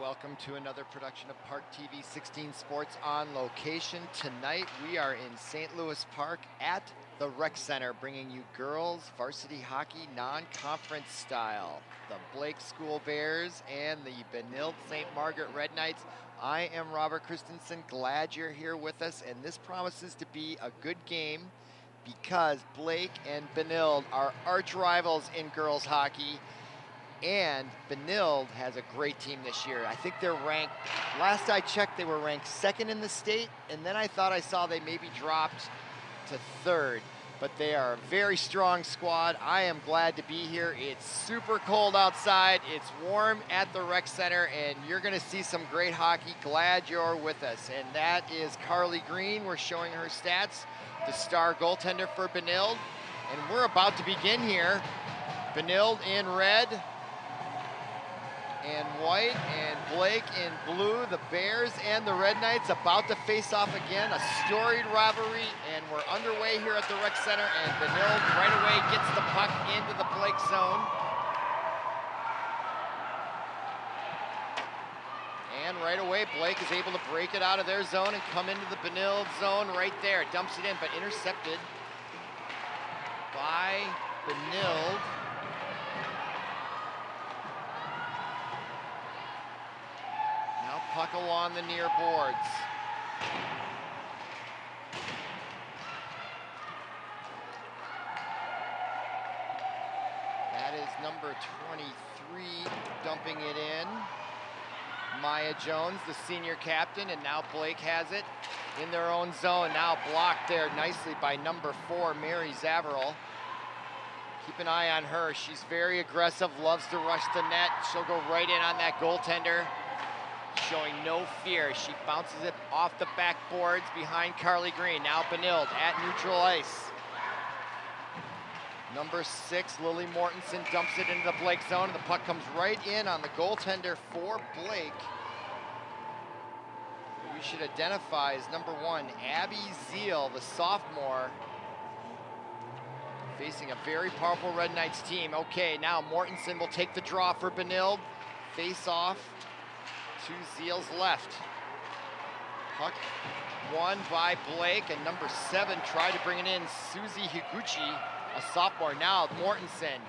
welcome to another production of ParkTV 16 Sports on location. Tonight we are in St. Louis Park at the Rec Center, bringing you girls varsity hockey non-conference style. The Blake School Bears and the Benilde-St Margaret Red Knights. I am Robert Christensen, glad you're here with us, and this promises to be a good game because Blake and Benilde are arch rivals in girls hockey. And Benilde has a great team this year. I think they're ranked, last I checked, they were ranked second in the state, and then I thought I saw they maybe dropped to third. But they are a very strong squad. I am glad to be here. It's super cold outside. It's warm at the Rec Center, and you're gonna see some great hockey. Glad you're with us. And that is Carly Green. We're showing her stats, the star goaltender for Benilde. And we're about to begin here. Benilde in red and white, and Blake in blue. The Bears and the Red Knights about to face off again. A storied rivalry, and we're underway here at the Rec Center, and Benilde right away gets the puck into the Blake zone. And right away, Blake is able to break it out of their zone and come into the Benilde zone right there. Dumps it in, but intercepted by Benilde. Puck along the near boards. That is number 23 dumping it in. Maya Jones, the senior captain, and now Blake has it in their own zone. Now blocked there nicely by number 4, Mary Zaverl. Keep an eye on her. She's very aggressive, loves to rush the net. She'll go right in on that goaltender. Showing no fear. She bounces it off the backboards behind Carly Green. Now Benilde at neutral ice. Number 6, Lily Mortensen, dumps it into the Blake zone, and the puck comes right in on the goaltender for Blake. We should identify as number 1, Abby Zeal, the sophomore, facing a very powerful Red Knights team. Okay, now Mortensen will take the draw for Benilde. Face off to Zeal's left. Puck won by Blake, and number 7 tried to bring it in. Susie Higuchi, a sophomore. Now Mortensen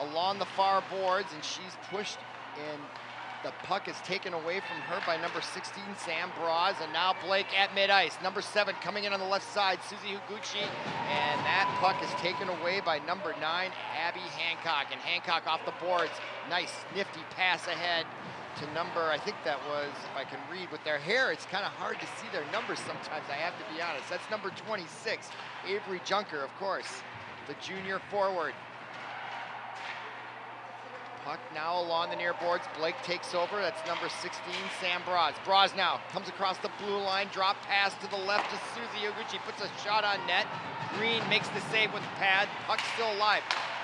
along the far boards, and she's pushed, and the puck is taken away from her by number 16, Sam Braz, and now Blake at mid-ice. Number 7 coming in on the left side, Susie Higuchi, and that puck is taken away by number 9, Abby Hancock, and Hancock off the boards. Nice, nifty pass ahead to number, I think that was, if I can read with their hair, it's kind of hard to see their numbers sometimes, I have to be honest. That's number 26, Avery Junker, of course, the junior forward. Puck now along the near boards. Blake takes over. That's number 16, Sam Braz. Braz now comes across the blue line. Drop pass to the left to Susie Higuchi. Puts a shot on net. Green makes the save with the pad. Puck still alive.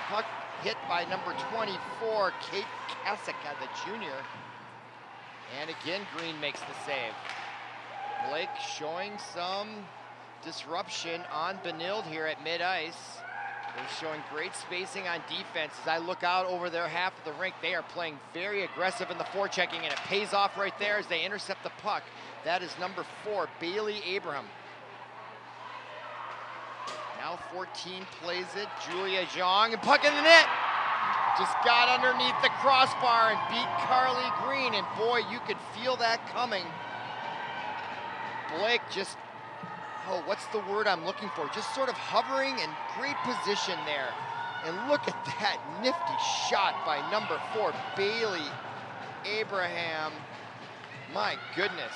Puck hit by number 24, Kate Kasika, the junior. And again, Green makes the save. Blake showing some disruption on Benilde here at mid-ice. They're showing great spacing on defense. As I look out over their half of the rink, they are playing very aggressive in the forechecking, and it pays off right there as they intercept the puck. That is number 4, Bailey Abraham. Now 14 plays it, Julia Zhang, and puck in the net. Just got underneath the crossbar and beat Carly Green, and boy, you could feel that coming. Blake just, oh, what's the word I'm looking for? Just sort of hovering in great position there. And look at that nifty shot by number 4, Bailey Abraham. My goodness.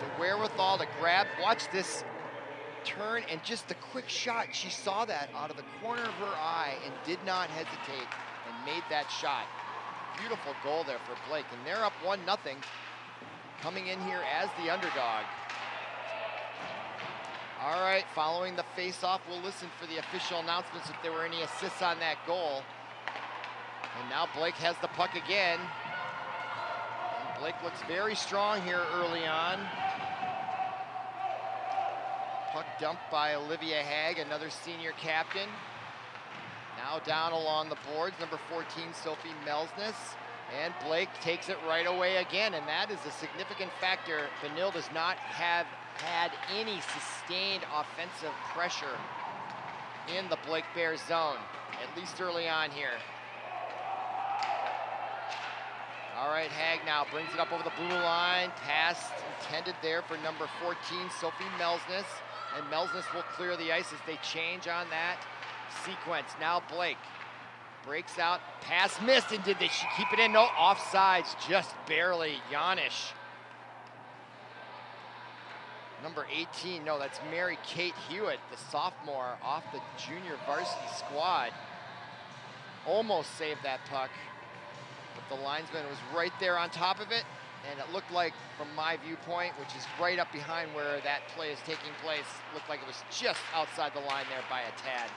The wherewithal to grab, watch this turn, and just the quick shot. She saw that out of the corner of her eye and did not hesitate and made that shot. Beautiful goal there for Blake, and they're up 1-0, coming in here as the underdog. All right, following the face-off, we'll listen for the official announcements if there were any assists on that goal. And now Blake has the puck again. And Blake looks very strong here early on. Puck dumped by Olivia Haig, another senior captain. Now down along the boards, number 14, Sophie Melsness. And Blake takes it right away again, and that is a significant factor. Benilde does not have had any sustained offensive pressure in the Blake Bears zone, at least early on here. All right, Haag now brings it up over the blue line. Pass intended there for number 14, Sophie Melsness. And Melsness will clear the ice as they change on that sequence. Now Blake breaks out, pass missed, and did she keep it in? No, offsides, just barely. Janisch. Number 18, no, that's Mary Kate Hewitt, the sophomore off the junior varsity squad. Almost saved that puck, but the linesman was right there on top of it, and it looked like, from my viewpoint, which is right up behind where that play is taking place, looked like it was just outside the line there by a tad.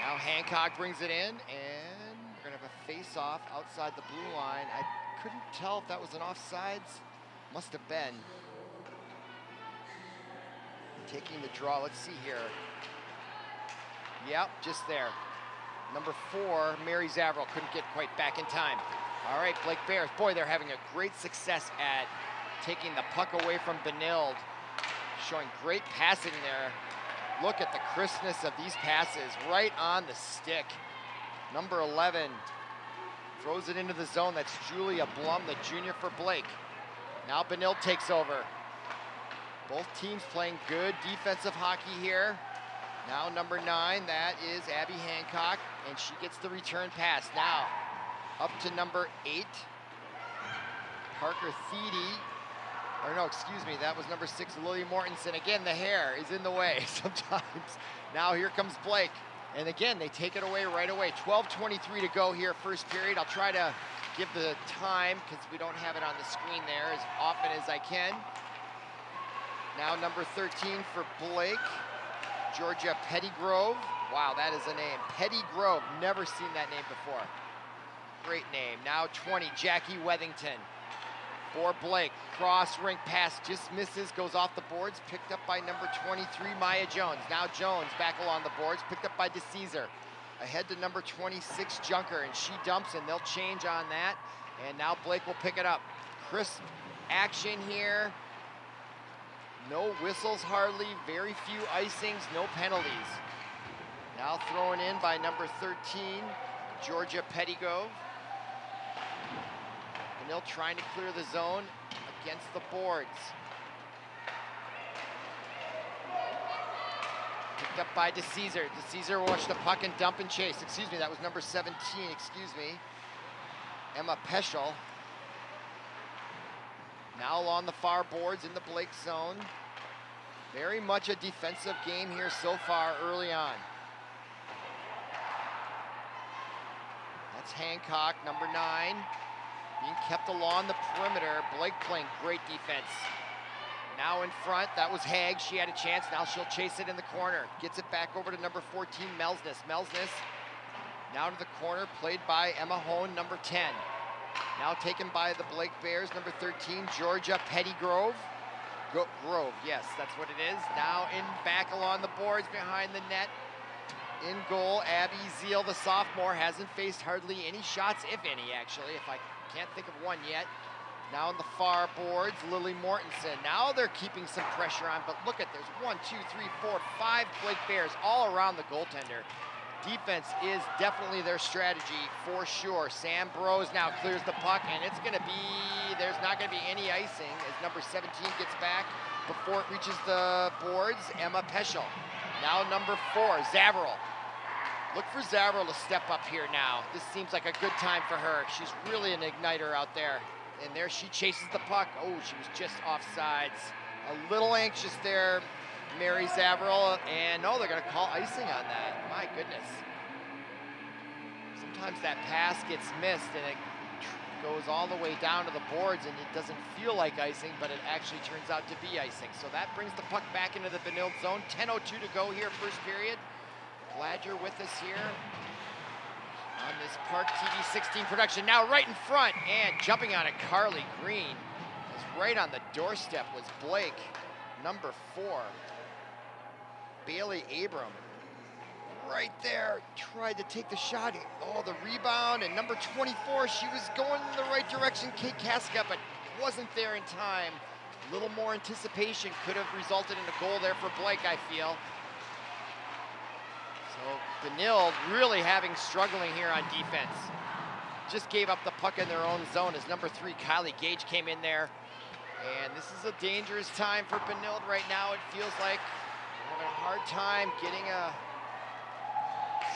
Now Hancock brings it in, and we're gonna have a face-off outside the blue line. I couldn't tell if that was an offsides. Must have been. Taking the draw, let's see here. Yep, just there. Number 4, Mary Zavril, couldn't get quite back in time. All right, Blake Bears, boy, they're having a great success at taking the puck away from Benilde, showing great passing there. Look at the crispness of these passes, right on the stick. Number 11 throws it into the zone. That's Julia Blum, the junior for Blake. Now Benilde takes over. Both teams playing good defensive hockey here. Now number 9, that is Abby Hancock, and she gets the return pass. Now up to number 8, Parker Thiede. Or no, excuse me, that was number 6, Lily Mortensen. Again, the hair is in the way sometimes. Now here comes Blake. And again, they take it away right away. 12:23 to go here, first period. I'll try to give the time, because we don't have it on the screen there, as often as I can. Now number 13 for Blake, Georgia Pettygrove. Wow, that is a name. Pettygrove, never seen that name before. Great name. Now 20, Jackie Wethington. For Blake, cross rink pass just misses, goes off the boards, picked up by number 23, Maya Jones. Now Jones back along the boards, picked up by DeCesar. Ahead to number 26, Junker, and she dumps, and they'll change on that. And now Blake will pick it up. Crisp action here. No whistles hardly, very few icings, no penalties. Now thrown in by number 13, Georgia Pettygrove. Benilde trying to clear the zone against the boards. Picked up by DeCesar. DeCesar watched the puck and dump and chase. Excuse me, that was number 17, excuse me. Emma Peschel. Now along the far boards in the Blake zone. Very much a defensive game here so far early on. That's Hancock, number 9. Being kept along the perimeter. Blake playing great defense. Now in front, that was Haag. She had a chance. Now she'll chase it in the corner. Gets it back over to number 14, Melsness. Melsness now to the corner, played by Emma Hone, number 10. Now taken by the Blake Bears, number 13, Georgia Pettygrove. Grove, yes, that's what it is. Now in back along the boards behind the net. In goal, Abby Zeal, the sophomore, hasn't faced hardly any shots, if any, actually, if I can't think of one yet. Now in the far boards, Lily Mortensen. Now they're keeping some pressure on, but look at, there's 1, 2, 3, 4, 5 Blake Bears all around the goaltender. Defense is definitely their strategy for sure. Sam Bros now clears the puck, and it's gonna be, there's not gonna be any icing as number 17 gets back before it reaches the boards. Emma Peschel. Now number 4, Zavril. Look for Zavril to step up here now. This seems like a good time for her. She's really an igniter out there. And there she chases the puck. Oh, she was just offsides. A little anxious there, Mary Zavril. And no, they're gonna call icing on that. My goodness. Sometimes that pass gets missed and it goes all the way down to the boards and it doesn't feel like icing, but it actually turns out to be icing. So that brings the puck back into the Benilde zone. 10:02 to go here, first period. Glad you're with us here on this ParkTV 16 production. Now right in front and jumping on it, Carly Green. Was right on the doorstep was Blake, number 4, Bailey Abram. right there, tried to take the shot. Oh, the rebound, and number 24, she was going in the right direction, Kate Kasica, but wasn't there in time. A little more anticipation could have resulted in a goal there for Blake, I feel. So Benilde really struggling here on defense. Just gave up the puck in their own zone as number 3, Kylie Gage, came in there. And this is a dangerous time for Benilde right now. It feels like they're having a hard time getting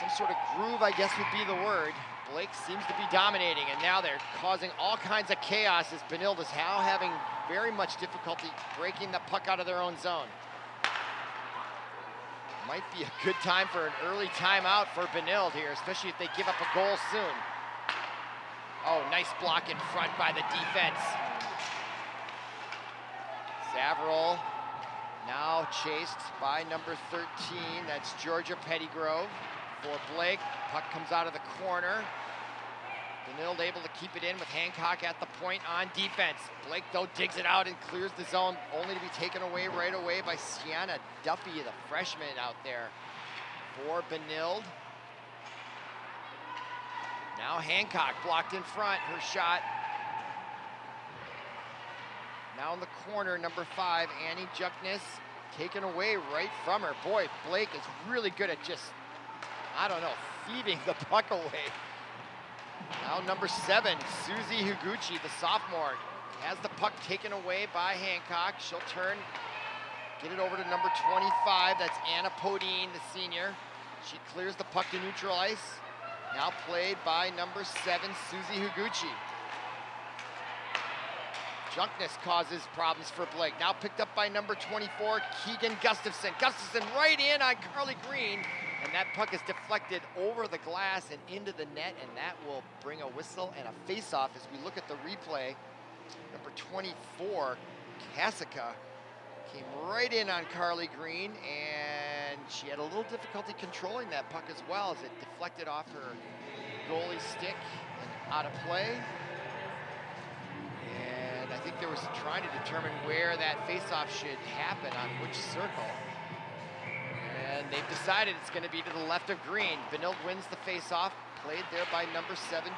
some sort of groove, I guess would be the word. Blake seems to be dominating, and now they're causing all kinds of chaos as Benilde is now having very much difficulty breaking the puck out of their own zone. Might be a good time for an early timeout for Benilde here, especially if they give up a goal soon. Oh, nice block in front by the defense. Savril now chased by number 13. That's Georgia Pettygrove for Blake. Puck comes out of the corner. Benilde able to keep it in with Hancock at the point on defense. Blake, though, digs it out and clears the zone, only to be taken away right away by Sienna Duffy, the freshman out there for Benilde. Now Hancock blocked in front, her shot. Now in the corner, number 5, Annie Juckness, taken away right from her. Boy, Blake is really good at just, I don't know, feeding the puck away. Now number 7, Susie Higuchi, the sophomore, has the puck taken away by Hancock. She'll turn, get it over to number 25, that's Anna Podine, the senior. She clears the puck to neutral ice. Now played by number 7, Susie Higuchi. Junkness causes problems for Blake. Now picked up by number 24, Keegan Gustafson. Gustafson right in on Carly Green, and that puck is deflected over the glass and into the net, and that will bring a whistle and a face-off as we look at the replay. Number 24, Kasica, came right in on Carly Green, and she had a little difficulty controlling that puck as well as it deflected off her goalie stick and out of play. I think they were trying to determine where that face-off should happen, on which circle. And they've decided it's going to be to the left of Green. Benilde wins the face-off, played there by number 17,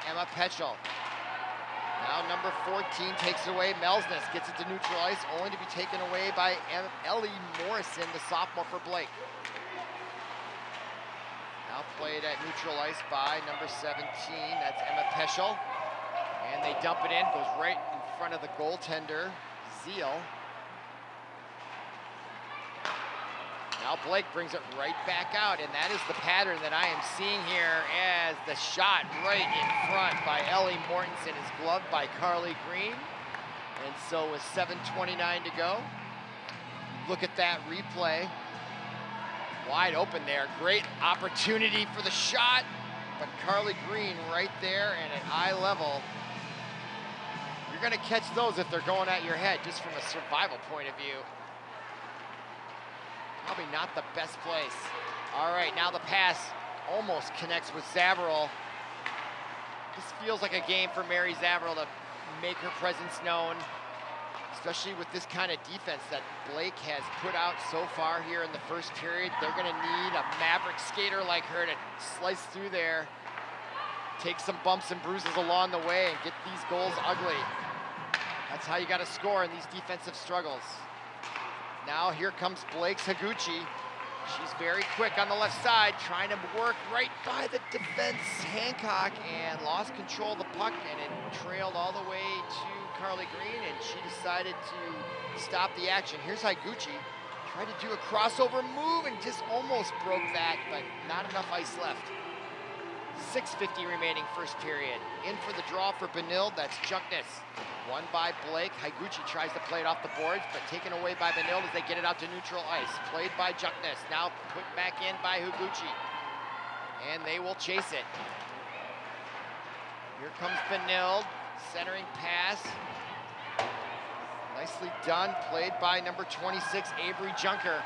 Emma Petchel. Now number 14 takes it away. Melsness gets it to neutral ice, only to be taken away by Ellie Morrison, the sophomore for Blake. Now played at neutral ice by number 17, that's Emma Petchel. And they dump it in, goes right in front of the goaltender, Zeal. Now Blake brings it right back out, and that is the pattern that I am seeing here as the shot right in front by Ellie Mortensen is gloved by Carly Green. And so with 7:29 to go, look at that replay. Wide open there, great opportunity for the shot, but Carly Green right there and at eye level. You're going to catch those if they're going at your head, just from a survival point of view. Probably not the best place. All right, now the pass almost connects with Zavril. This feels like a game for Mary Zavril to make her presence known, especially with this kind of defense that Blake has put out so far here in the first period. They're going to need a maverick skater like her to slice through there, take some bumps and bruises along the way, and get these goals ugly. That's how you got to score in these defensive struggles. Now here comes Blake Higuchi. She's very quick on the left side, trying to work right by the defense, Hancock, and lost control of the puck, and it trailed all the way to Carly Green, and she decided to stop the action. Here's Higuchi, tried to do a crossover move and just almost broke that, but not enough ice left. 6:50 remaining first period. In for the draw for Benilde, that's Junkness. Won by Blake. Higuchi tries to play it off the boards, but taken away by Benilde as they get it out to neutral ice. Played by Junkness, now put back in by Higuchi. And they will chase it. Here comes Benilde, centering pass. Nicely done, played by number 26, Avery Junker.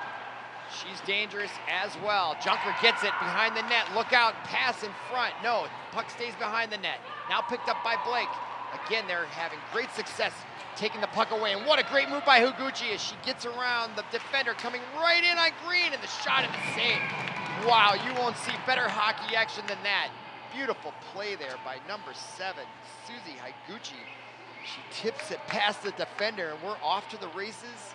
She's dangerous as well. Junker gets it behind the net. Look out, pass in front. No, puck stays behind the net. Now picked up by Blake. Again, they're having great success taking the puck away. And what a great move by Higuchi as she gets around the defender coming right in on Green, and the shot and the save. Wow, you won't see better hockey action than that. Beautiful play there by number 7, Susie Higuchi. She tips it past the defender, and we're off to the races.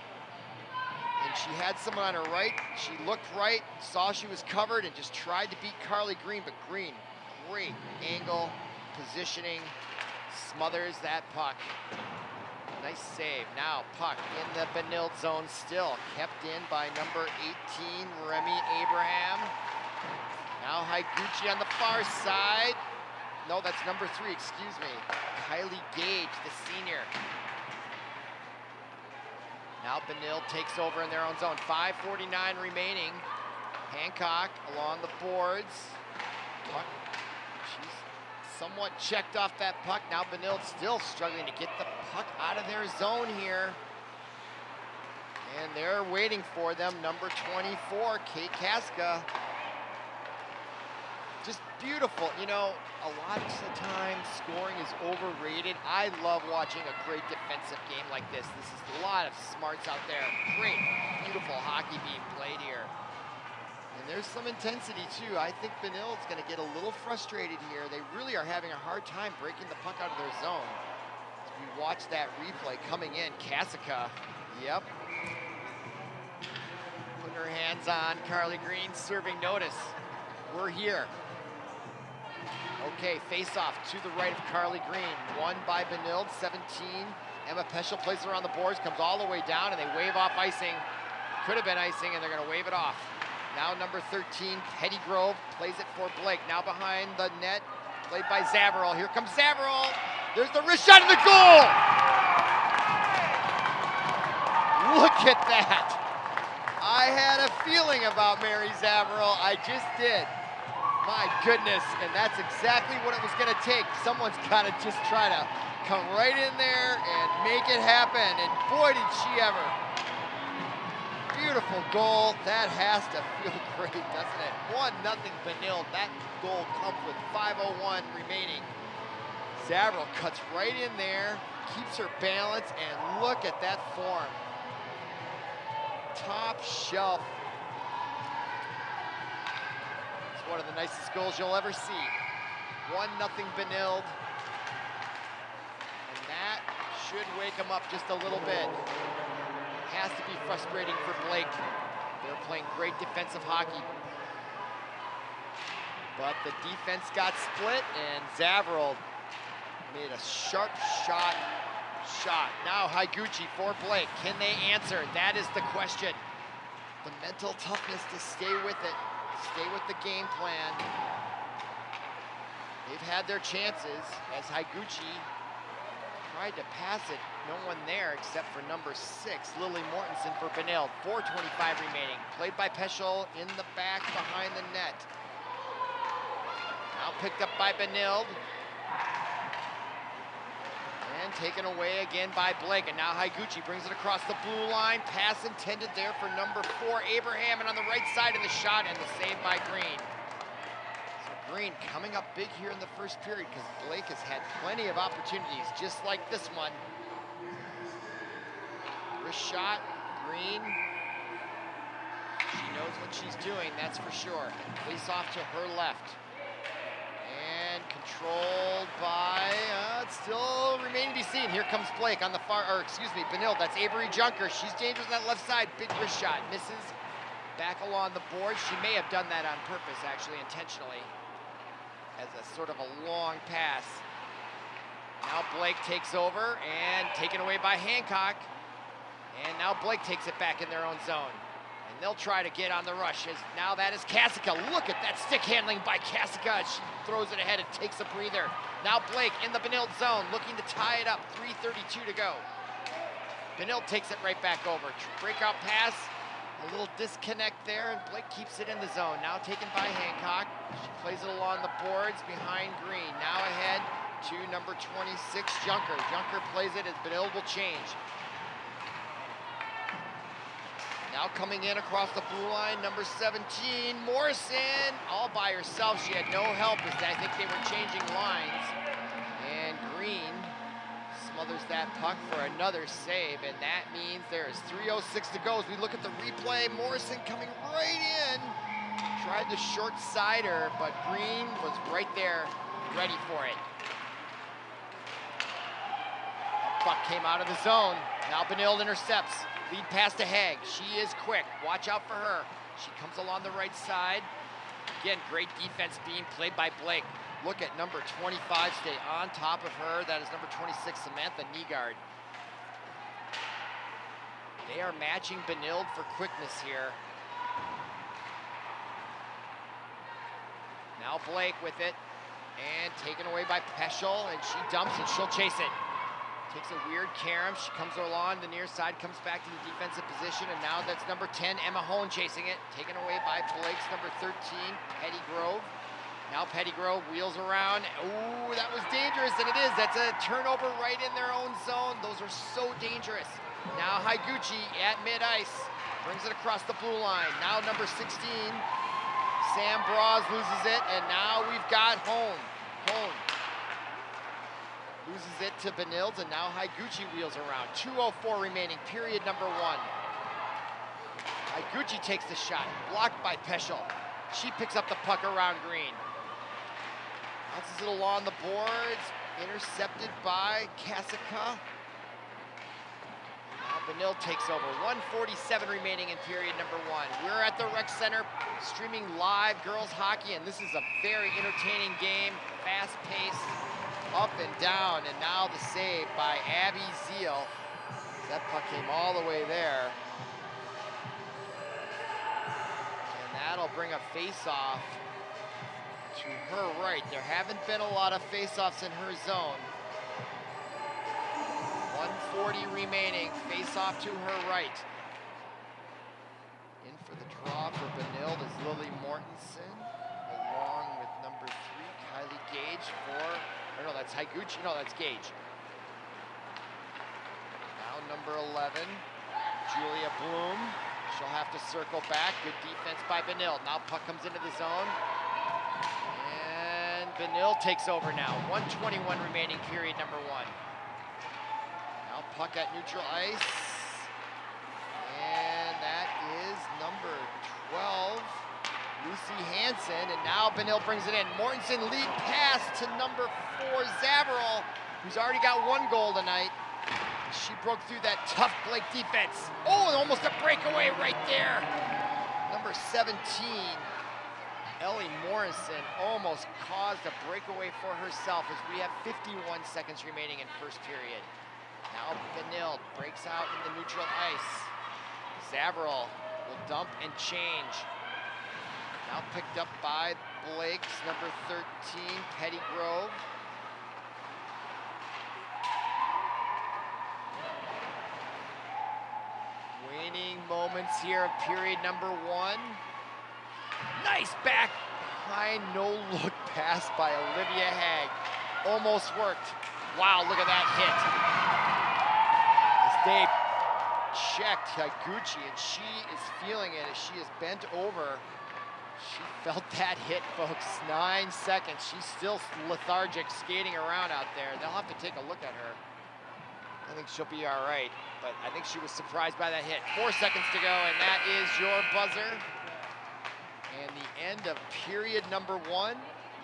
And she had someone on her right. She looked right, saw she was covered, and just tried to beat Carly Green. But Green, great angle, positioning, smothers that puck. Nice save. Now puck in the Benilde zone still. Kept in by number 18, Remy Abraham. Now Higuchi on the far side. No, that's number 3, excuse me. Kylie Gage, the senior. Now Benilde takes over in their own zone. 5:49 remaining. Hancock along the boards. Puck, she's somewhat checked off that puck. Now Benilde still struggling to get the puck out of their zone here. And they're waiting for them. Number 24, Kate Kaska. Just beautiful. You know, a lot of the time scoring is overrated. I love watching a great defensive game like this. This is a lot of smarts out there. Great, beautiful hockey being played here. And there's some intensity too. I think Benilde's going to get a little frustrated here. They really are having a hard time breaking the puck out of their zone. As we watch that replay coming in, Kaska, yep. Putting her hands on Carly Green, serving notice. We're here. Okay, face-off to the right of Carly Green. Won by Benilde, 17. Emma Peschel plays it around the boards, comes all the way down, and they wave off icing. Could have been icing, and they're going to wave it off. Now number 13, Pettygrove, plays it for Blake. Now behind the net, played by Zavarol. Here comes Zavarol. There's the wrist shot in the goal! Look at that. I had a feeling about Mary Zavarol. I just did. My goodness, and that's exactly what it was going to take. Someone's got to just try to come right in there and make it happen, and boy, did she ever. Beautiful goal. That has to feel great, doesn't it? 1-0 Benilde. That goal comes with 5:01 remaining. Zavarol cuts right in there, keeps her balance, and look at that form. Top shelf. One of the nicest goals you'll ever see. 1-0 Benilde. And that should wake them up just a little bit. Has to be frustrating for Blake. They're playing great defensive hockey. But the defense got split, and Zavarol made a sharp shot. Now Higuchi for Blake. Can they answer? That is the question. The mental toughness to stay with it. Stay with the game plan. They've had their chances as Higuchi tried to pass it. No one there except for number 6, Lily Mortensen for Benilde. 4:25 remaining. Played by Peschel in the back behind the net. Now picked up by Benilde. And taken away again by Blake. And now Higuchi brings it across the blue line. Pass intended there for number 4, Abraham. And on the right side of the shot, and the save by Green. So Green coming up big here in the first period, because Blake has had plenty of opportunities, just like this one. Wrist shot, Green. She knows what she's doing, that's for sure. Face off to her left. And controlled by, it's still remaining to be seen. Here comes Blake on the far, or excuse me, Benilde. That's Avery Junker. She's dangerous on that left side. Big wrist shot, misses. Back along the board. She may have done that on purpose, actually, intentionally, as a sort of a long pass. Now Blake takes over and taken away by Hancock. And now Blake takes it back in their own zone. And they'll try to get on the rush. Now that is Kaska. Look at that stick handling by Kaska. She throws it ahead and takes a breather. Now Blake in the Benilde zone, looking to tie it up. 3:32 to go. Benilde takes it right back over. Breakout pass, a little disconnect there, and Blake keeps it in the zone. Now taken by Hancock. She plays it along the boards behind Green. Now ahead to number 26, Junker. Junker plays it as Benilde will change. Now coming in across the blue line, number 17, Morrison, all by herself. She had no help as I think they were changing lines. And Green smothers that puck for another save, and that means there is 3:06 to go. As we look at the replay, Morrison coming right in, tried the short sider, but Green was right there, ready for it. That puck came out of the zone. Now Benilde intercepts. Lead pass to Haig. She is quick. Watch out for her. She comes along the right side. Again, great defense being played by Blake. Look at number 25 stay on top of her. That is number 26, Samantha Nygaard. They are matching Benilde for quickness here. Now Blake with it, and taken away by Peschel, and she dumps and she'll chase it. Takes a weird carom, she comes along the near side, comes back to the defensive position, and now that's number 10, Emma Hone chasing it. Taken away by Blake's number 13, Pettygrove. Now Pettygrove wheels around. Ooh, that was dangerous, and it is. That's a turnover right in their own zone. Those are so dangerous. Now Higuchi at mid-ice, brings it across the blue line. Now number 16, Sam Braz loses it, and now we've got Hone. Loses it to Benilde, and now Higuchi wheels around. 2:04 remaining, period number 1. Higuchi takes the shot, blocked by Peschel. She picks up the puck around Green. Bounces it along the boards, intercepted by Kasika. Benilde takes over. 1:47 remaining in period number 1. We're at the Rec Center streaming live girls hockey, and this is a very entertaining game, fast-paced, up and down, and now the save by Abby Zeal. That puck came all the way there. And that'll bring a face-off to her right. There haven't been a lot of face-offs in her zone. 1:40 remaining, face-off to her right. In for the draw for Benilde is Lily Mortensen, along with number 3, Kylie Gage no, that's Higuchi, no, that's Gage. Now number 11, Julia Bloom. She'll have to circle back, good defense by Benilde. Now puck comes into the zone, and Benilde takes over now. 1:21 remaining, period number 1. Puck at neutral ice, and that is number 12, Lucy Hansen, and now Benilde brings it in. Mortensen lead pass to number 4, Zavarol, who's already got 1 goal tonight. She broke through that tough Blake defense. Oh, and almost a breakaway right there. Number 17, Ellie Morrison, almost caused a breakaway for herself as we have 51 seconds remaining in first period. Now Benilde breaks out in the neutral ice. Zavarol will dump and change. Now picked up by Blake's number 13, Pettygrove. Waning moments here of period number 1. Nice back behind, no look pass by Olivia Haig. Almost worked. Wow, look at that hit. They checked Higuchi, and she is feeling it as she is bent over. She felt that hit, folks. 9 seconds. She's still lethargic, skating around out there. They'll have to take a look at her. I think she'll be all right, but I think she was surprised by that hit. 4 seconds to go, and that is your buzzer. And the end of period number 1.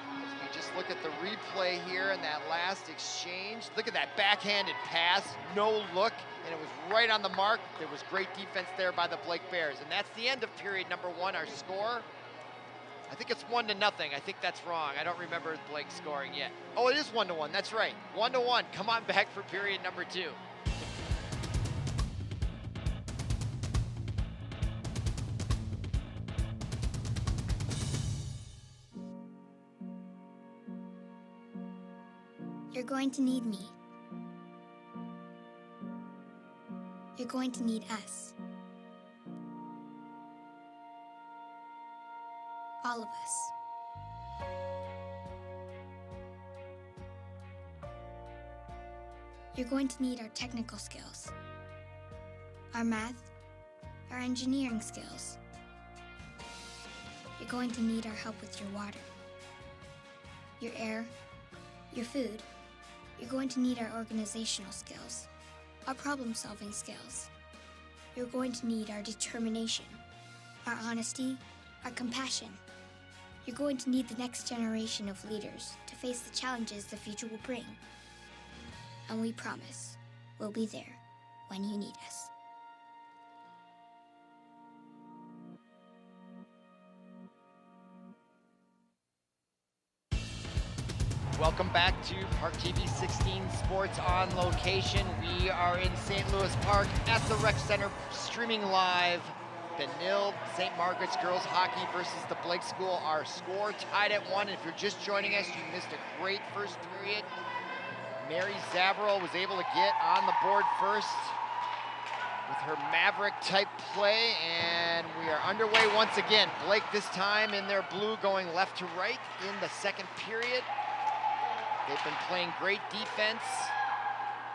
As we just look at the replay here and that last exchange. Look at that backhanded pass, no look, and it was right on the mark. There was great defense there by the Blake Bears. And that's the end of period number 1. Our score, I think it's 1-0. I think that's wrong. I don't remember Blake scoring yet. Oh, it is 1-1, that's right. 1-1, come on back for period number 2. You're going to need me. You're going to need us. All of us. You're going to need our technical skills, our math, our engineering skills. You're going to need our help with your water, your air, your food. You're going to need our organizational skills, our problem-solving skills. You're going to need our determination, our honesty, our compassion, You're going to need the next generation of leaders to face the challenges the future will bring. And we promise we'll be there when you need us. Welcome back to ParkTV 16 Sports on Location. We are in St. Louis Park at the Rec Center, streaming live. Benilde-St Margaret's girls hockey versus the Blake School. Our score tied at 1. If you're just joining us, you missed a great first period. Mary Zavril was able to get on the board first with her Maverick-type play, and we are underway once again. Blake this time in their blue going left to right in the second period. They've been playing great defense.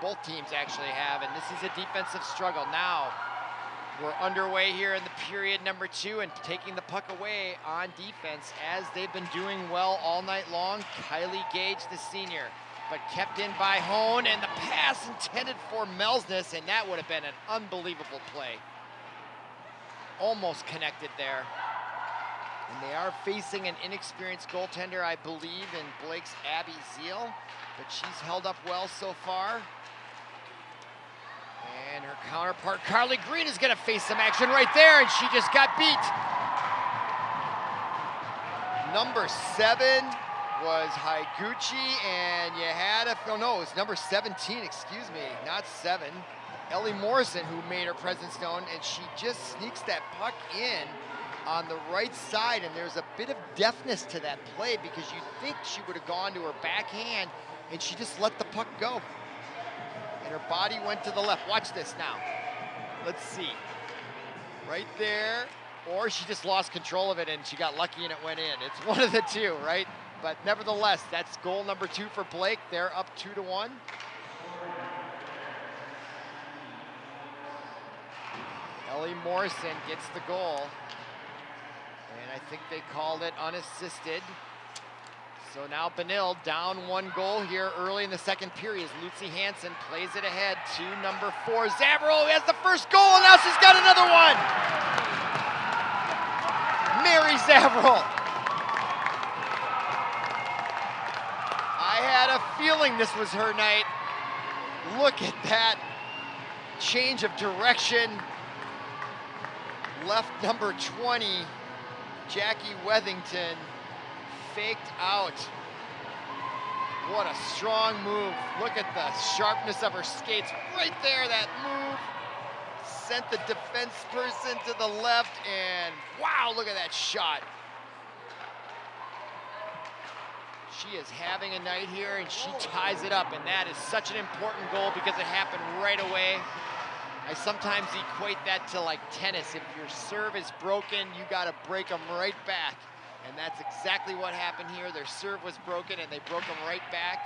Both teams actually have, and this is a defensive struggle. Now, we're underway here in the period number 2 and taking the puck away on defense as they've been doing well all night long. Kylie Gage, the senior, but kept in by Hone, and the pass intended for Melsness, and that would have been an unbelievable play. Almost connected there. And they are facing an inexperienced goaltender, I believe, in Blake's Abby Zeal, but she's held up well so far. And her counterpart, Carly Green, is going to face some action right there, and she just got beat. Number 7 was Higuchi, and you had a, oh no, it was number 17, excuse me, not 7. Ellie Morrison, who made her presence known, and she just sneaks that puck in on the right side, and there's a bit of deftness to that play because you'd think she would have gone to her backhand, and she just let the puck go. And her body went to the left. Watch this now. Let's see. Right there, or she just lost control of it and she got lucky and it went in. It's one of the two, right? But nevertheless, that's goal number 2 for Blake. They're up 2-1. Ellie Morrison gets the goal. And I think they called it unassisted. So now Benilde down 1 goal here early in the second period as Lucy Hansen plays it ahead to number 4. Zavril has the first goal, and now she's got another one. Mary Zavril. I had a feeling this was her night. Look at that change of direction. Left number 20, Jackie Wethington, faked out. What a strong move. Look at the sharpness of her skates right there. That move sent the defense person to the left, and wow, look at that shot. She is having a night here, and she ties it up, and that is such an important goal because it happened right away. I sometimes equate that to like tennis. If your serve is broken, you got to break them right back. And that's exactly what happened here. Their serve was broken and they broke them right back,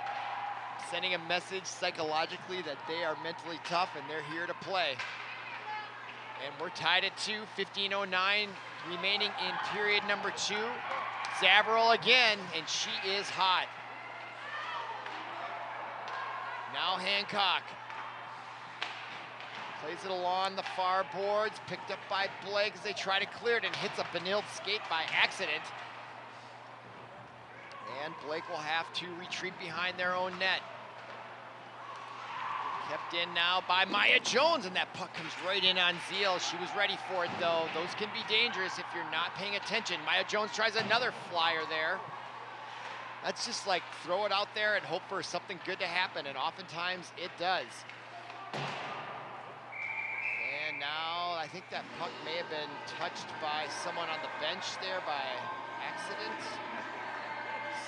sending a message psychologically that they are mentally tough and they're here to play. And we're tied at 2, 15:09 remaining in period number 2. Zavril again, and she is hot. Now Hancock plays it along the far boards, picked up by Blake as they try to clear it, and hits a Benilde skate by accident. And Blake will have to retreat behind their own net. Kept in now by Maya Jones, and that puck comes right in on Zeal. She was ready for it, though. Those can be dangerous if you're not paying attention. Maya Jones tries another flyer there. That's just like throw it out there and hope for something good to happen, and oftentimes it does. And now I think that puck may have been touched by someone on the bench there by accident.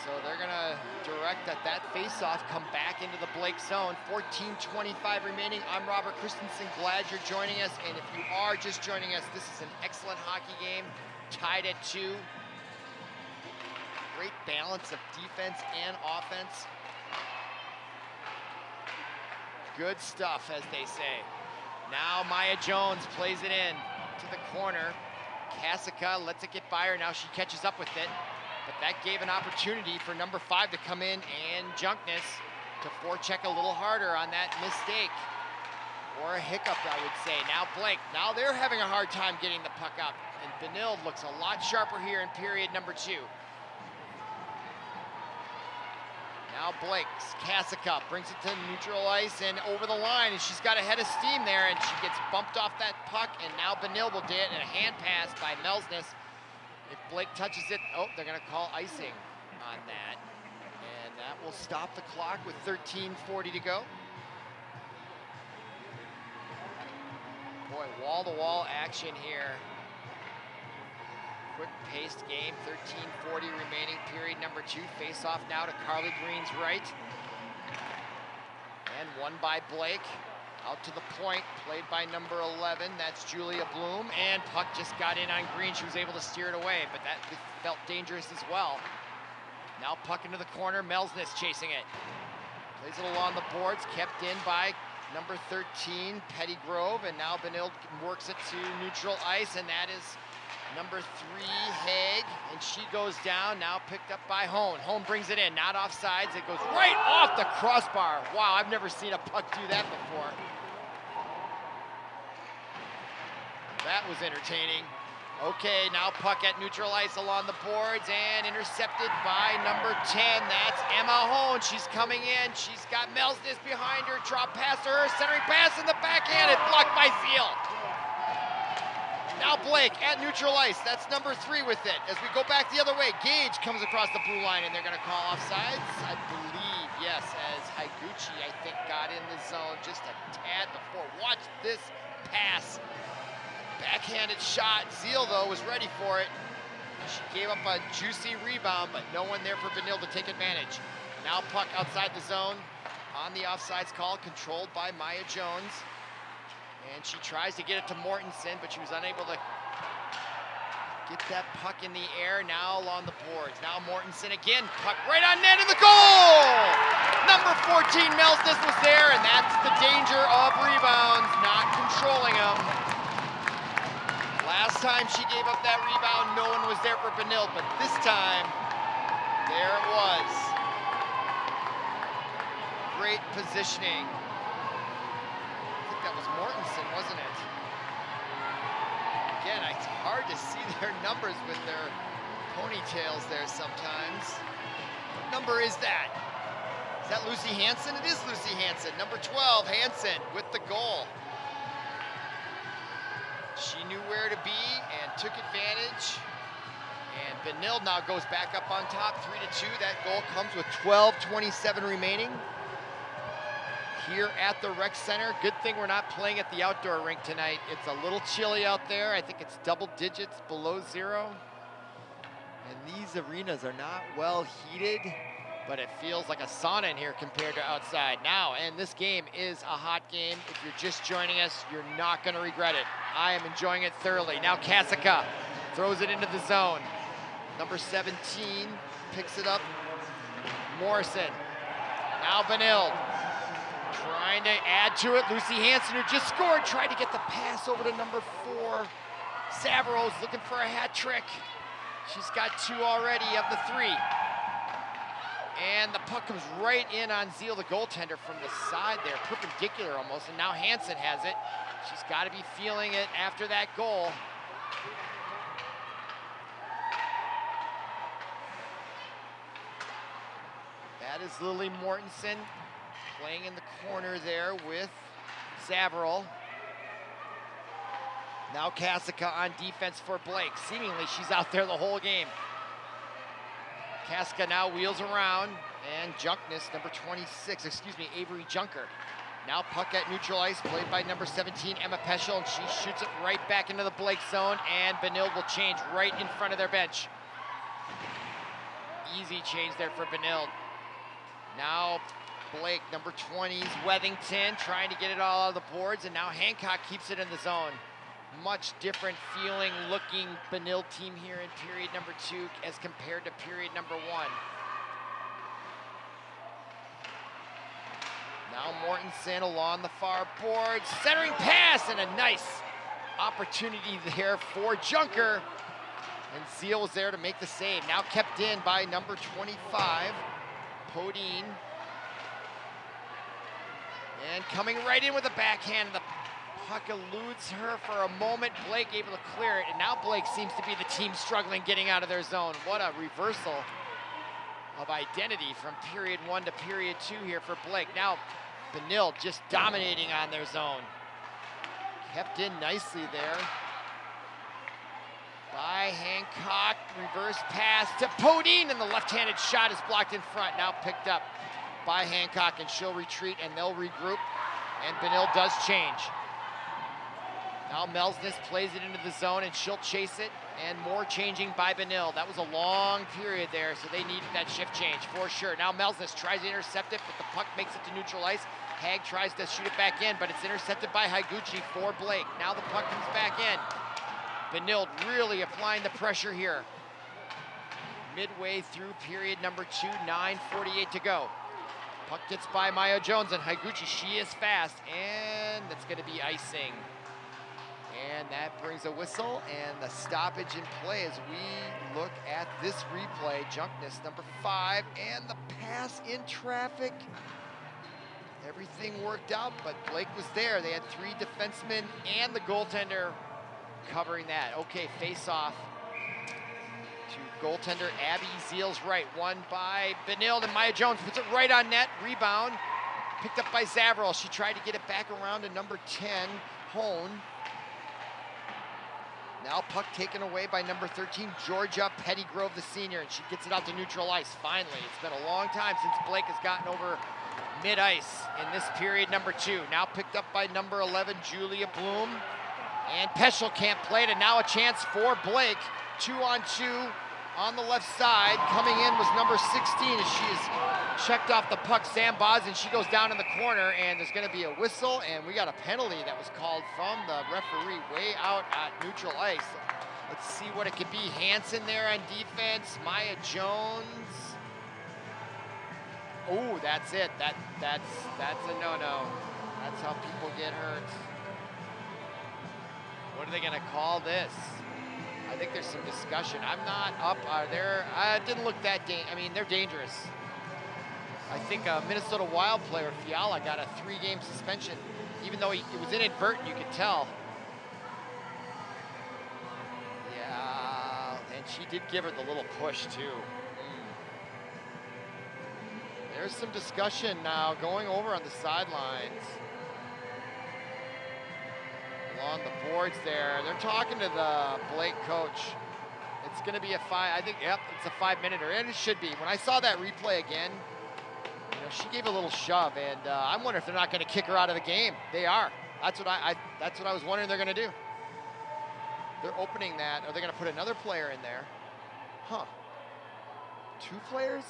So they're gonna direct that face-off come back into the Blake zone. 14:25 remaining. I'm Robert Christensen, glad you're joining us. And if you are just joining us, this is an excellent hockey game, tied at 2. Great balance of defense and offense. Good stuff, as they say. Now Maya Jones plays it in to the corner. Kasica lets it get by her. Now she catches up with it. But that gave an opportunity for number 5 to come in and Junkness to forecheck a little harder on that mistake. Or a hiccup, I would say. Now Blake, now they're having a hard time getting the puck up. And Benilde looks a lot sharper here in period number 2. Now Blake, Kasica brings it to neutral ice and over the line, and she's got a head of steam there, and she gets bumped off that puck, and now Benilde will do it, and a hand pass by Melsness. If Blake touches it, oh, they're gonna call icing on that. And that will stop the clock with 13:40 to go. Boy, wall-to-wall action here. Quick-paced game, 13:40 remaining, period number 2. Face-off now to Carly Green's right. And won by Blake. Out to the point, played by number 11. That's Julia Bloom. And puck just got in on Green. She was able to steer it away, but that felt dangerous as well. Now puck into the corner, Melsness chasing it. Plays it along the boards, kept in by number 13, Pettygrove. And now Benilde works it to neutral ice, and that is number 3, Haig, and she goes down, now picked up by Hone. Hone brings it in, not offsides, it goes right off the crossbar. Wow, I've never seen a puck do that before. That was entertaining. Okay, now puck at neutral ice along the boards and intercepted by number 10. That's Emma Hone. She's coming in, she's got Melsness behind her, drop pass to her, centering pass in the backhand, and blocked by Zeal. Now Blake at neutral ice, that's number 3 with it. As we go back the other way, Gage comes across the blue line and they're gonna call offsides. I believe, yes, as Higuchi, I think, got in the zone just a tad before. Watch this pass. Backhanded shot. Zeal, though, was ready for it. She gave up a juicy rebound, but no one there for Benilde to take advantage. Now puck outside the zone on the offsides call, controlled by Maya Jones. And she tries to get it to Mortensen, but she was unable to get that puck in the air. Now along the boards. Now Mortensen again, puck right on net in the goal! Number 14, Melsness was there, and that's the danger of rebounds, not controlling them. Last time she gave up that rebound, no one was there for Benilde, but this time, there it was. Great positioning. That was Mortensen, wasn't it? Again, it's hard to see their numbers with their ponytails there sometimes. What number is that? Is that Lucy Hansen? It is Lucy Hansen. Number 12, Hansen with the goal. She knew where to be and took advantage. And Benilde now goes back up on top, 3-2. That goal comes with 12:27 remaining here at the rec center. Good thing we're not playing at the outdoor rink tonight. It's a little chilly out there. I think it's double digits below 0. And these arenas are not well heated, but it feels like a sauna in here compared to outside. Now, and this game is a hot game. If you're just joining us, you're not gonna regret it. I am enjoying it thoroughly. Now Kasica throws it into the zone. Number 17 picks it up. Morrison. Now Benilde. Trying to add to it. Lucy Hansen, who just scored, tried to get the pass over to number 4. Savero's looking for a hat trick. She's got 2 already of the 3. And the puck comes right in on Zeal, the goaltender, from the side there, perpendicular almost, and now Hansen has it. She's got to be feeling it after that goal. That is Lily Mortensen playing in the corner there with Zavarol. Now Kasica on defense for Blake. Seemingly she's out there the whole game. Kasica now wheels around, and Junkness, number 26, Avery Junker. Now puck at neutral ice, played by number 17, Emma Peschel, and she shoots it right back into the Blake zone, and Benilde will change right in front of their bench. Easy change there for Benilde. Now Blake, number 20's Wethington, trying to get it all out of the boards, and now Hancock keeps it in the zone. Much different feeling looking Benilde team here in period number 2 as compared to period number 1. Now Mortensen along the far boards, centering pass, and a nice opportunity there for Junker. And Zeal was there to make the save. Now kept in by number 25, Podine. And coming right in with a backhand, the puck eludes her for a moment. Blake able to clear it, and now Blake seems to be the team struggling getting out of their zone. What a reversal of identity from period 1 to period 2 here for Blake. Now Benilde just dominating on their zone. Kept in nicely there by Hancock. Reverse pass to Podine, and the left-handed shot is blocked in front. Now picked up by Hancock, and she'll retreat, and they'll regroup, and Benilde does change. Now Melsness plays it into the zone, and she'll chase it, and more changing by Benilde. That was a long period there, so they needed that shift change for sure. Now Melsness tries to intercept it, but the puck makes it to neutral ice. Hag tries to shoot it back in, but it's intercepted by Higuchi for Blake. Now the puck comes back in. Benilde really applying the pressure here. Midway through period number 2, 9:48 to go. Puck gets by Maya Jones, and Higuchi, she is fast, and that's gonna be icing. And that brings a whistle and the stoppage in play as we look at this replay. Junkness, number 5, and the pass in traffic. Everything worked out, but Blake was there. They had 3 defensemen and the goaltender covering that. Okay, face off to goaltender Abby Zeal's right. Won by Benilde, and Maya Jones puts it right on net. Rebound picked up by Zavril. She tried to get it back around to number 10, Hone. Now puck taken away by number 13, Georgia Pettygrove, the senior, and she gets it out to neutral ice, finally. It's been a long time since Blake has gotten over mid-ice in this period number 2. Now picked up by number 11, Julia Bloom. And Peschel can't play it, and now a chance for Blake. 2-on-2 on the left side. Coming in was number 16 as she is checked off the puck, Sam Boz, and she goes down in the corner, and there's gonna be a whistle, and we got a penalty that was called from the referee way out at neutral ice. Let's see what it could be. Hansen there on defense, Maya Jones. Oh, that's it. That's a no-no. That's how people get hurt. What are they gonna call this? I think there's some discussion. I'm not up. It didn't look that I mean, they're dangerous. I think a Minnesota Wild player, Fiala, got a 3-game suspension, even though it was inadvertent, you could tell. Yeah, and she did give her the little push too. There's some discussion now going over on the sidelines. Along the boards there. They're talking to the Blake coach. It's going to be a 5, I think, yep, it's a 5-minute-er, and it should be. When I saw that replay again, you know, she gave a little shove, and I'm wondering if they're not going to kick her out of the game. They are. That's what I was wondering they're going to do. They're opening that. Are they going to put another player in there? Huh. 2 players?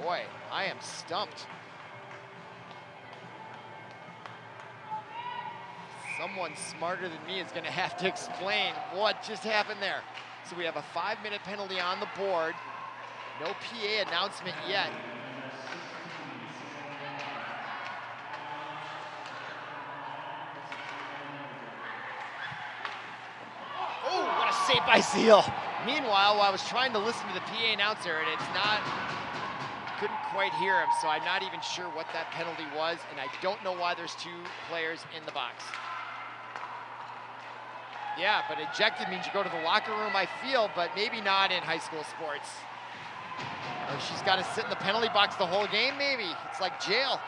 Boy, I am stumped. Someone smarter than me is going to have to explain what just happened there. So we have a 5-minute penalty on the board. No PA announcement yet. Oh, what a save by Zeal. Meanwhile, I was trying to listen to the PA announcer, and couldn't quite hear him, so I'm not even sure what that penalty was, and I don't know why there's 2 players in the box. Yeah, but ejected means you go to the locker room, I feel, but maybe not in high school sports. Or she's got to sit in the penalty box the whole game, maybe. It's like jail.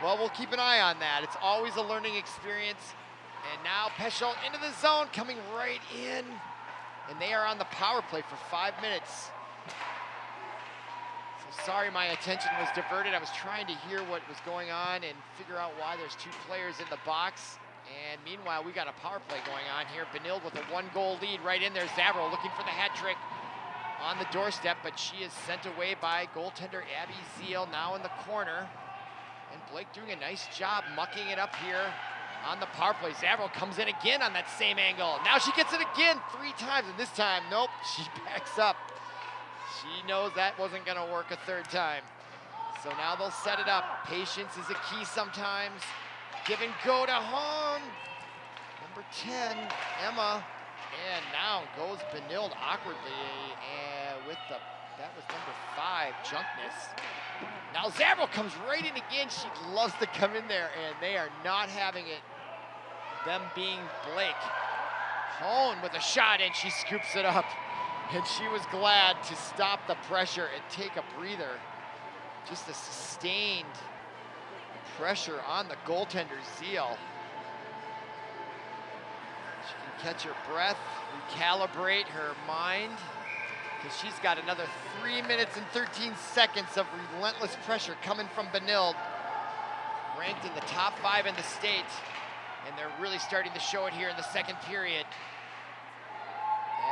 Well, we'll keep an eye on that. It's always a learning experience. And now Peschel into the zone, coming right in. And they are on the power play for 5 minutes. So sorry my attention was diverted. I was trying to hear what was going on and figure out why there's 2 players in the box. And meanwhile, we got a power play going on here. Benilde with a 1-goal lead right in there. Zavril looking for the hat trick on the doorstep, but she is sent away by goaltender Abby Zeal, now in the corner. And Blake doing a nice job mucking it up here on the power play. Zavril comes in again on that same angle. Now she gets it again 3 times, and this time, nope, she backs up. She knows that wasn't gonna work a 3rd time. So now they'll set it up. Patience is a key sometimes. Give and go to Hong. Number 10, Emma. And now goes Benilde awkwardly that was number 5, Junkness. Now Zavril comes right in again. She loves to come in there, and they are not having it, them being Blake. Hone with a shot, and she scoops it up. And she was glad to stop the pressure and take a breather. Just a sustained pressure on the goaltender's Zeal. She can catch her breath, recalibrate her mind, because she's got another 3 minutes and 13 seconds of relentless pressure coming from Benilde, ranked in the top 5 in the state, and they're really starting to show it here in the second period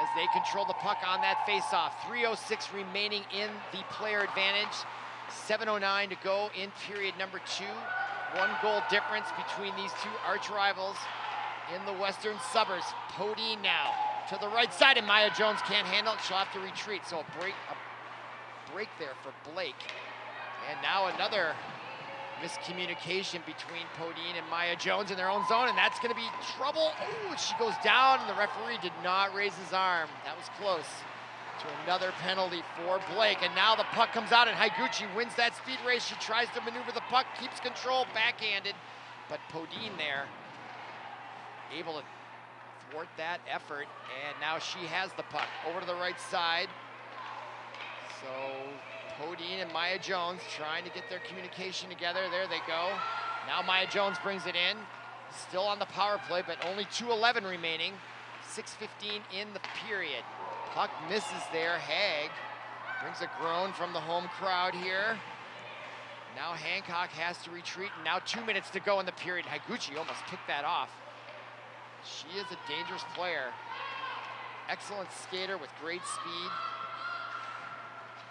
as they control the puck on that faceoff. 3:06 remaining in the player advantage. 7:09 to go in period number 2. 1 goal difference between these two arch rivals in the western suburbs. Podine now to the right side, and Maya Jones can't handle it. She'll have to retreat, so a break there for Blake. And now another miscommunication between Podine and Maya Jones in their own zone, and that's going to be trouble. Oh, she goes down, and the referee did not raise his arm. That was close to another penalty for Blake. And now the puck comes out, and Higuchi wins that speed race. She tries to maneuver the puck, keeps control, backhanded, but Podine there able to thwart that effort, and now she has the puck over to the right side. So Podine and Maya Jones trying to get their communication together. There they go. Now Maya Jones brings it in. Still on the power play, but only 2:11 remaining. 6:15 in the period. Puck misses there. Haig brings a groan from the home crowd here. Now Hancock has to retreat, and now 2 minutes to go in the period. Higuchi almost picked that off. She is a dangerous player. Excellent skater with great speed.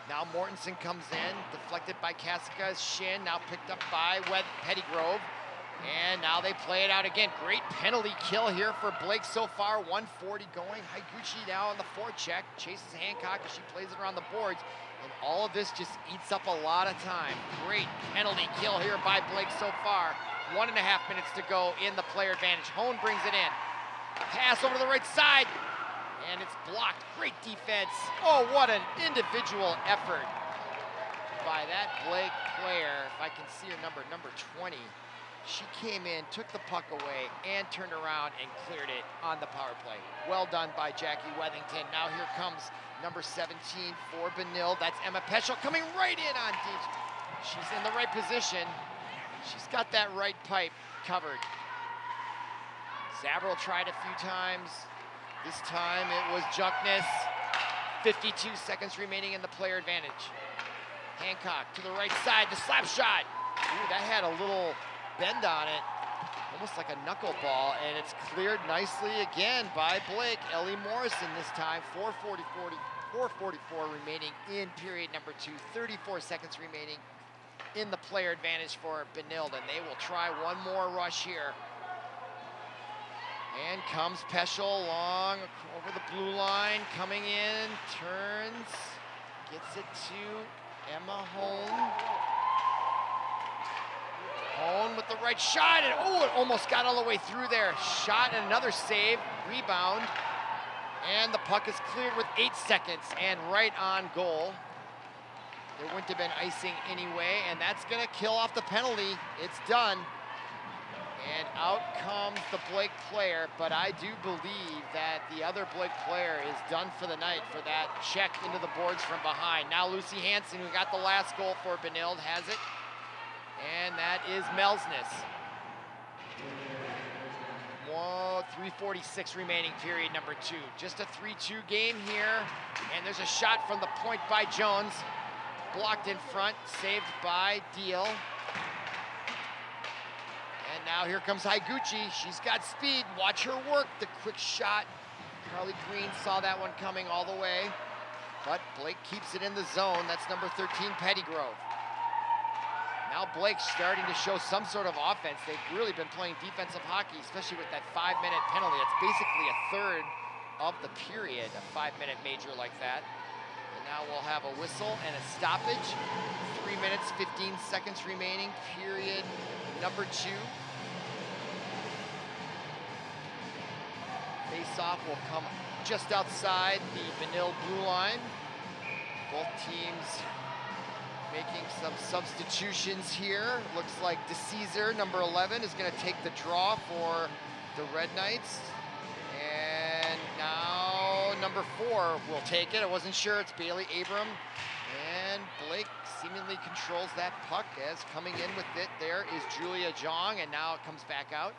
Now Mortensen comes in, deflected by Casca's shin, now picked up by Pettygrove. And now they play it out again. Great penalty kill here for Blake so far, 140 going. Higuchi now on the forecheck, chases Hancock as she plays it around the boards. And all of this just eats up a lot of time. Great penalty kill here by Blake so far. 1.5 minutes to go in the player advantage. Hone brings it in. Pass over to the right side. And it's blocked. Great defense. Oh, what an individual effort by that Blake player. If I can see her number 20. She came in, took the puck away, and turned around and cleared it on the power play. Well done by Jackie Wethington. Now here comes number 17 for Benilde. That's Emma Peschel coming right in on DJ. She's in the right position. She's got that right pipe covered. Zavril tried a few times. This time it was Junkness. 52 seconds remaining in the player advantage. Hancock to the right side, the slap shot. Ooh, that had a little bend on it, almost like a knuckleball, and it's cleared nicely again by Blake. Ellie Morrison this time. 4:44 remaining in period number 2. 34 seconds remaining in the player advantage for Benilde, and they will try one more rush here. And comes Peschel along over the blue line, coming in, turns, gets it to Emma Hone. Hone with the right shot, and oh, it almost got all the way through there. Shot and another save, rebound, and the puck is cleared with 8 seconds and right on goal. There wouldn't have been icing anyway, and that's gonna kill off the penalty. It's done. And out comes the Blake player, but I do believe that the other Blake player is done for the night for that check into the boards from behind. Now Lucy Hansen, who got the last goal for Benilde, has it. And that is Melsness. 3:46 remaining period number 2. Just a 3-2 game here. And there's a shot from the point by Jones. Blocked in front, saved by Deal. And now here comes Higuchi. She's got speed. Watch her work. The quick shot. Carly Green saw that one coming all the way. But Blake keeps it in the zone. That's number 13, Pettygrove. Now Blake's starting to show some sort of offense. They've really been playing defensive hockey, especially with that 5-minute penalty. It's basically a third of the period, a 5-minute major like that. And now we'll have a whistle and a stoppage. 3 minutes, 15 seconds remaining, period number 2. Face-off will come just outside the Benilde blue line. Both teams making some substitutions here. Looks like number 11, is going to take the draw for the Red Knights. And number 4 will take it. I wasn't sure. It's Bailey Abram. And Blake seemingly controls that puck as coming in with it there is Julia Jong, and now it comes back out.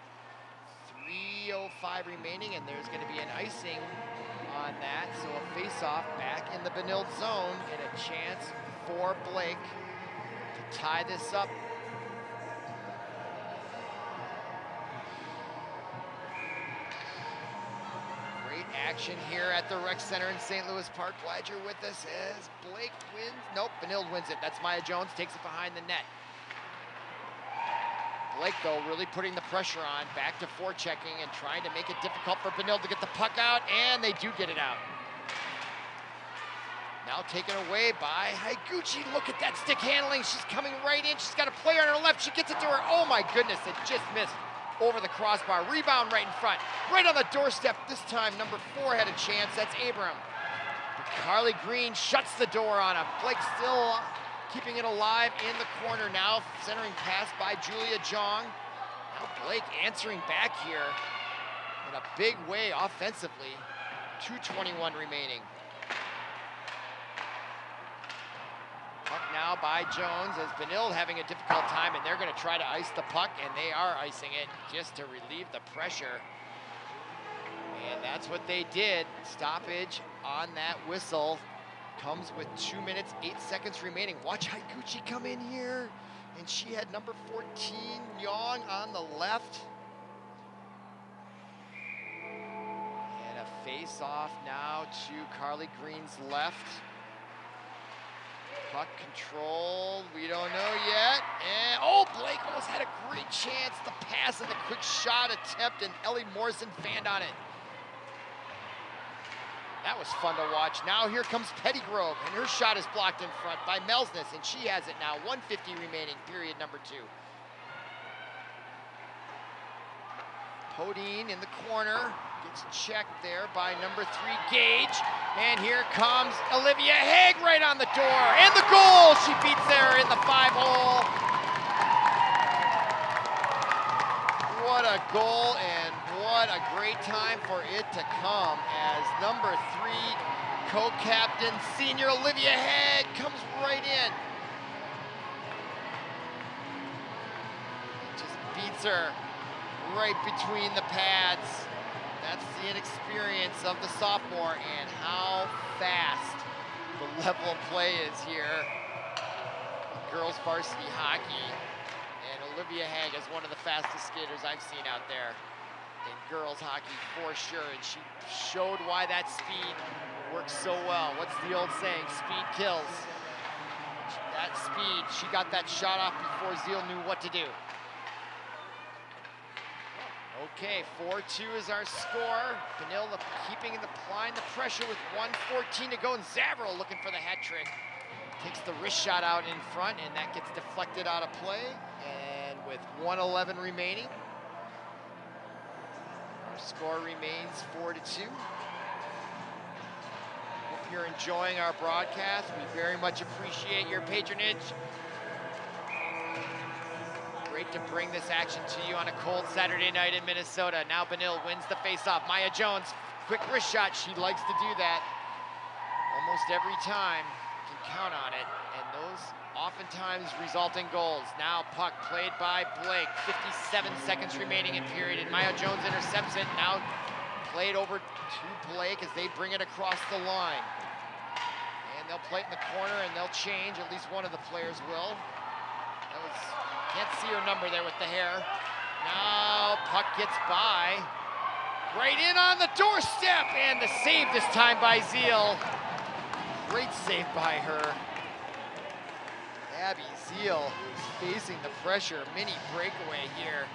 3:05 remaining, and there's going to be an icing on that. So a face-off back in the Benilde zone and a chance for Blake to tie this up. Great action here at the Rec Center in St. Louis Park. Glad you're with us as Blake wins. Nope, Benilde wins it. That's Maya Jones, takes it behind the net. Blake, though, really putting the pressure on, back to forechecking and trying to make it difficult for Benilde to get the puck out, and they do get it out. Now taken away by Higuchi. Look at that stick handling. She's coming right in. She's got a player on her left. She gets it to her. Oh my goodness, it just missed over the crossbar. Rebound right in front, right on the doorstep. This time, number 4 had a chance. That's Abram. But Carly Green shuts the door on him. Blake still keeping it alive in the corner now. Centering pass by Julia Jong. Now Blake answering back here in a big way offensively. 2:21 remaining. Puck now by Jones as Benilde having a difficult time, and they're going to try to ice the puck, and they are icing it just to relieve the pressure. And that's what they did. Stoppage on that whistle comes with 2 minutes, 8 seconds remaining. Watch Higuchi come in here, and she had number 14, Young, on the left. And a face-off now to Carly Green's left. Puck control, we don't know yet. And, oh, Blake almost had a great chance. The pass and the quick shot attempt, and Ellie Morrison fanned on it. That was fun to watch. Now here comes Pettygrove, and her shot is blocked in front by Melsness, and she has it now. 1:50 remaining, period number 2. Podine in the corner, gets checked there by number 3, Gage. And here comes Olivia Haig right on the door, and the goal! She beats there in the 5-hole. What a goal, and what a great time for it to come as number 3 co-captain senior Olivia Haig comes right in. Just beats her right between the pads. That's the inexperience of the sophomore and how fast the level of play is here. Girls varsity hockey. And Olivia Haig is one of the fastest skaters I've seen out there in girls hockey for sure. And she showed why that speed works so well. What's the old saying? Speed kills. That speed, she got that shot off before Zeal knew what to do. Okay, 4-2 is our score. Benilde applying the pressure with 1:14 to go, and Zavro looking for the hat trick. Takes the wrist shot out in front, and that gets deflected out of play. And with 1:11 remaining, our score remains 4-2. Hope you're enjoying our broadcast. We very much appreciate your patronage. Great to bring this action to you on a cold Saturday night in Minnesota. Now Benilde wins the faceoff. Maya Jones, quick wrist shot. She likes to do that almost every time. You can count on it. And those oftentimes result in goals. Now puck played by Blake. 57 seconds remaining in period. And Maya Jones intercepts it. Now played over to Blake as they bring it across the line. And they'll play it in the corner, and they'll change. At least one of the players will. That was... Can't see her number there with the hair. Now puck gets by. Right in on the doorstep, and the save this time by Zeal. Great save by her. Abby Zeal, who's facing the pressure. Mini breakaway here.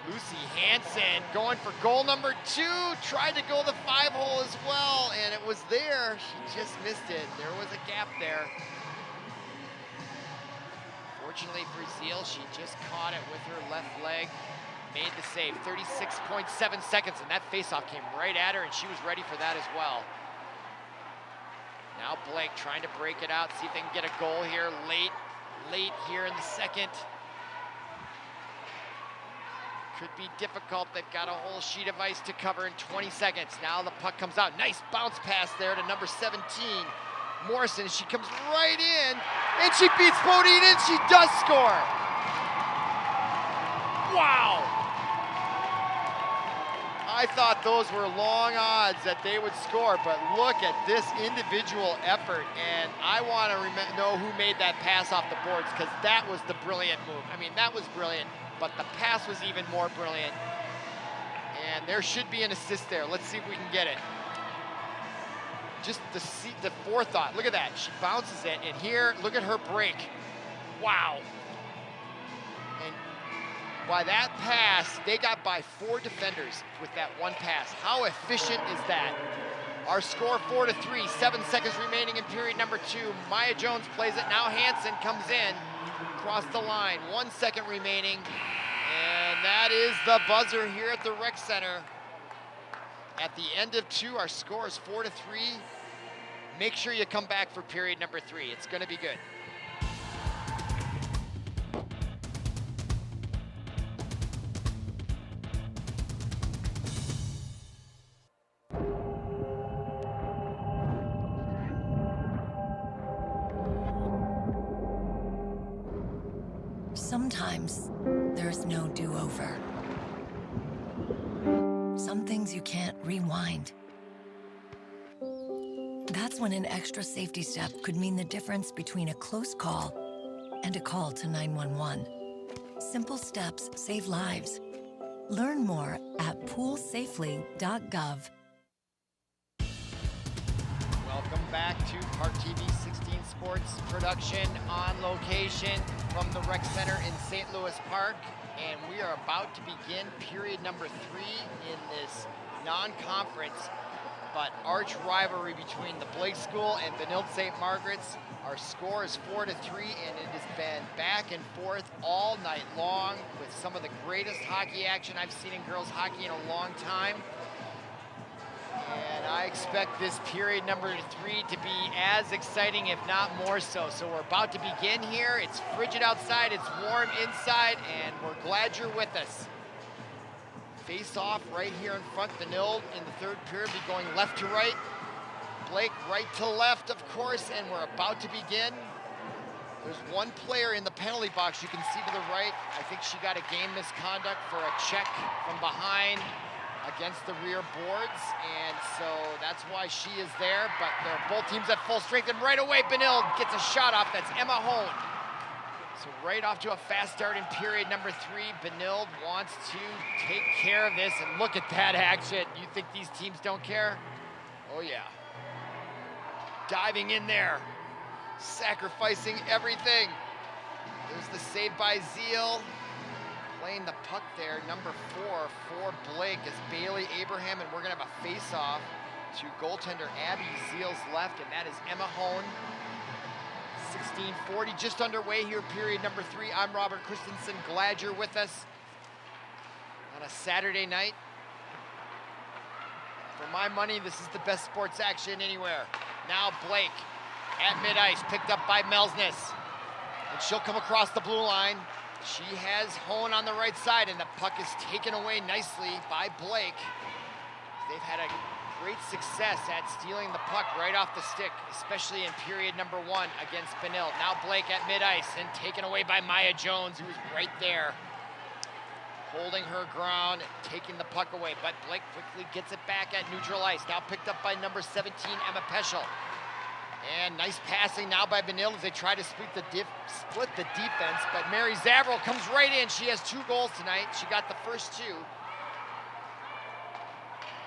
Lucy Hansen going for goal number 2. Tried to go the 5-hole as well, and it was there. She just missed it. There was a gap there. Fortunately for Zeal, she just caught it with her left leg, made the save. 36.7 seconds, and that faceoff came right at her, and she was ready for that as well. Now Blake trying to break it out, see if they can get a goal here late here in the second. could be difficult. They've got a whole sheet of ice to cover in 20 seconds. Now the puck comes out. Nice bounce pass there to number 17, Morrison. She comes right in, and she beats Bodine, and she does score. Wow. I thought those were long odds that they would score, but look at this individual effort, and I want to know who made that pass off the boards, because that was the brilliant move. I mean, that was brilliant, but the pass was even more brilliant, and there should be an assist there. Let's see if we can get it. Just the forethought. Look at that. She bounces it, and here, look at her break. Wow. And by that pass, they got by 4 defenders with that one pass. How efficient is that? Our score 4-3, 7 seconds remaining in period number 2. Maya Jones plays it. Now Hansen comes in, across the line. 1 second remaining, and that is the buzzer here at the Rec Center. At the end of 2, our score is 4-3. Make sure you come back for period number 3. It's gonna be good. Sometimes there's no do-over. Some things you can't rewind. That's when an extra safety step could mean the difference between a close call and a call to 911. Simple steps save lives. Learn more at poolsafely.gov. Welcome back to ParkTV 16 Sports production on location from the Rec Center in St. Louis Park. And we are about to begin period number 3 in this non-conference but arch rivalry between the Blake School and Benilde-St Margaret's. Our score is 4-3, and it has been back and forth all night long with some of the greatest hockey action I've seen in girls hockey in a long time. And I expect this period number 3 to be as exciting, if not more so. So we're about to begin here. It's frigid outside, it's warm inside, and we're glad you're with us. Face off right here in front. Benilde in the 3rd period be going left to right. Blake right to left, of course, and we're about to begin. There's one player in the penalty box you can see to the right. I think she got a game misconduct for a check from behind against the rear boards, and so that's why she is there, but they're both teams at full strength, and right away Benilde gets a shot off. That's Emma Hone. So right off to a fast start in period number 3. Benilde wants to take care of this, and look at that action. You think these teams don't care? Oh yeah. Diving in there, sacrificing everything. There's the save by Zeal. Playing the puck there, number 4 for Blake is Bailey Abraham, and we're gonna have a face-off to goaltender Abby Zeal's left, and that is Emma Hone. 16:40, just underway here, period number 3. I'm Robert Christensen, glad you're with us on a Saturday night. For my money, this is the best sports action anywhere. Now Blake at mid-ice, picked up by Melsness, and she'll come across the blue line. She has Hone on the right side, and the puck is taken away nicely by Blake. They've had a great success at stealing the puck right off the stick, especially in period number 1 against Benilde. Now Blake at mid-ice and taken away by Maya Jones, who is right there, holding her ground, taking the puck away. But Blake quickly gets it back at neutral ice. Now picked up by number 17, Emma Peschel. And nice passing now by Benilde as they try to split the defense, but Mary Zavril comes right in. She has 2 goals tonight. She got the first 2.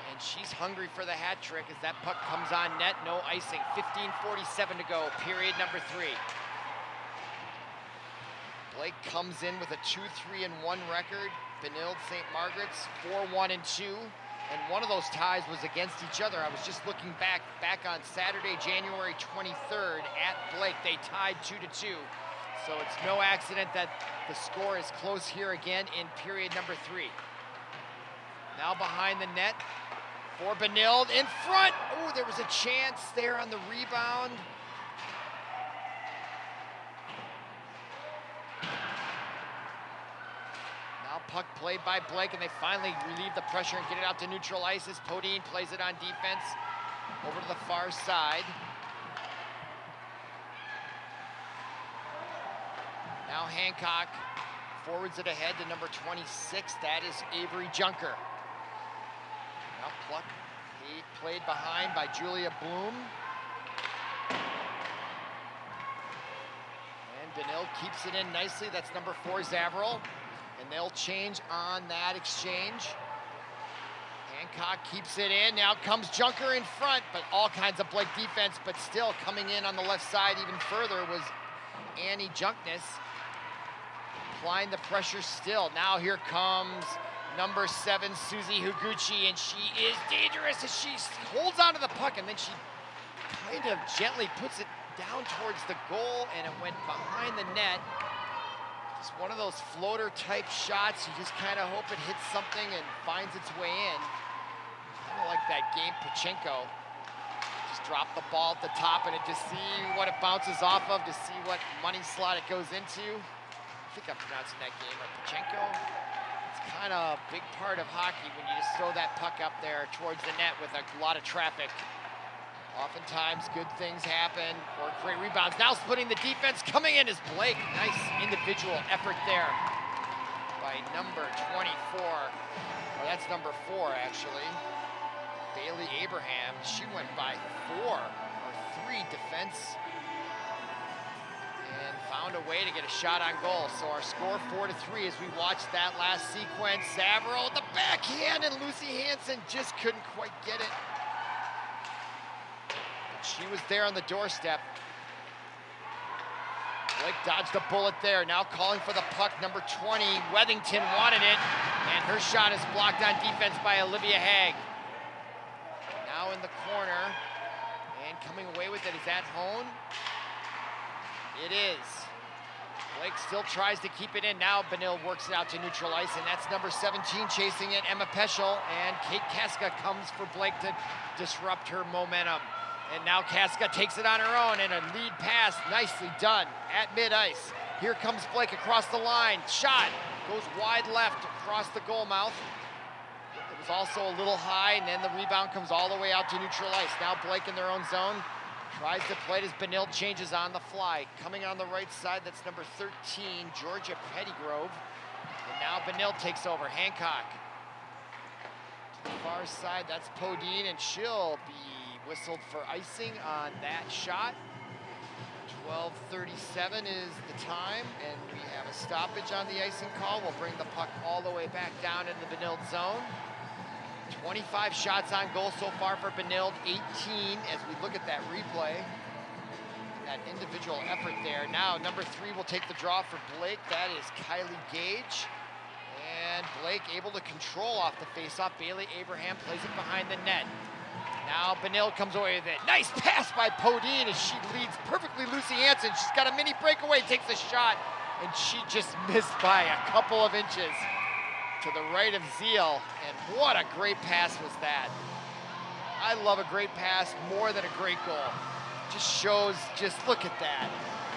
And she's hungry for the hat trick as that puck comes on net, no icing. 15:47 to go, period number 3. Blake comes in with a 2-3-1 record. Benilde-St Margaret's 4-1-2. And one of those ties was against each other. I was just looking back on Saturday, January 23rd at Blake. They tied 2-2. So it's no accident that the score is close here again in period number 3. Now behind the net for Benilde in front. Oh, there was a chance there on the rebound. Now puck played by Blake, and they finally relieve the pressure and get it out to neutral ice as Podine plays it on defense over to the far side. Now Hancock forwards it ahead to number 26. That is Avery Junker. Now Pluck played behind by Julia Bloom. And Benilde keeps it in nicely. That's number 4, Zavril. And they'll change on that exchange. Hancock keeps it in. Now comes Junker in front, but all kinds of Blake defense, but still coming in on the left side even further was Annie Junkness. Applying the pressure still. Now here comes number 7, Susie Higuchi, and she is dangerous as she holds onto the puck, and then she kind of gently puts it down towards the goal, and it went behind the net. Just one of those floater type shots. You just kind of hope it hits something and finds its way in. Kind of like that game Pachenko. Just drop the ball at the top and just see what it bounces off of, to see what money slot it goes into. I think I'm pronouncing that game right, Pachenko. It's kind of a big part of hockey when you just throw that puck up there towards the net with a lot of traffic. Oftentimes good things happen, or great rebounds. Now splitting the defense, coming in is Blake. Nice individual effort there by number 24. Well, that's number 4 actually. Bailey Abraham, she went by 4 or 3 defense. And found a way to get a shot on goal. So our score 4-3 as we watch that last sequence. Zavril, the backhand, and Lucy Hansen just couldn't quite get it. But she was there on the doorstep. Blake dodged a bullet there. Now calling for the puck, number 20, Wethington wanted it, and her shot is blocked on defense by Olivia Haig. Now in the corner, and coming away with it is at Hone. It is. Blake still tries to keep it in. Now Benilde works it out to neutral ice, and that's number 17 chasing it, Emma Peschel, and Kate Kaska comes for Blake to disrupt her momentum. And now Kaska takes it on her own, and a lead pass, nicely done at mid-ice. Here comes Blake across the line. Shot goes wide left across the goal mouth. It was also a little high, and then the rebound comes all the way out to neutral ice. Now Blake in their own zone. Tries to play it as Benilde changes on the fly. Coming on the right side, that's number 13, Georgia Pettygrove. And now Benilde takes over. Hancock. To the far side, that's Podine, and she'll be whistled for icing on that shot. 12:37 is the time, and we have a stoppage on the icing call. We'll bring the puck all the way back down into the Benilde zone. 25 shots on goal so far for Benilde, 18 as we look at that replay. That individual effort there. Now number 3 will take the draw for Blake. That is Kylie Gage. And Blake able to control off the faceoff. Bailey Abraham plays it behind the net. Now Benilde comes away with it. Nice pass by Podine as she leads perfectly Lucy Hansen. She's got a mini breakaway, takes a shot, and she just missed by a couple of inches to the right of Zeal, and what a great pass was that. I love a great pass more than a great goal. Just shows, just look at that.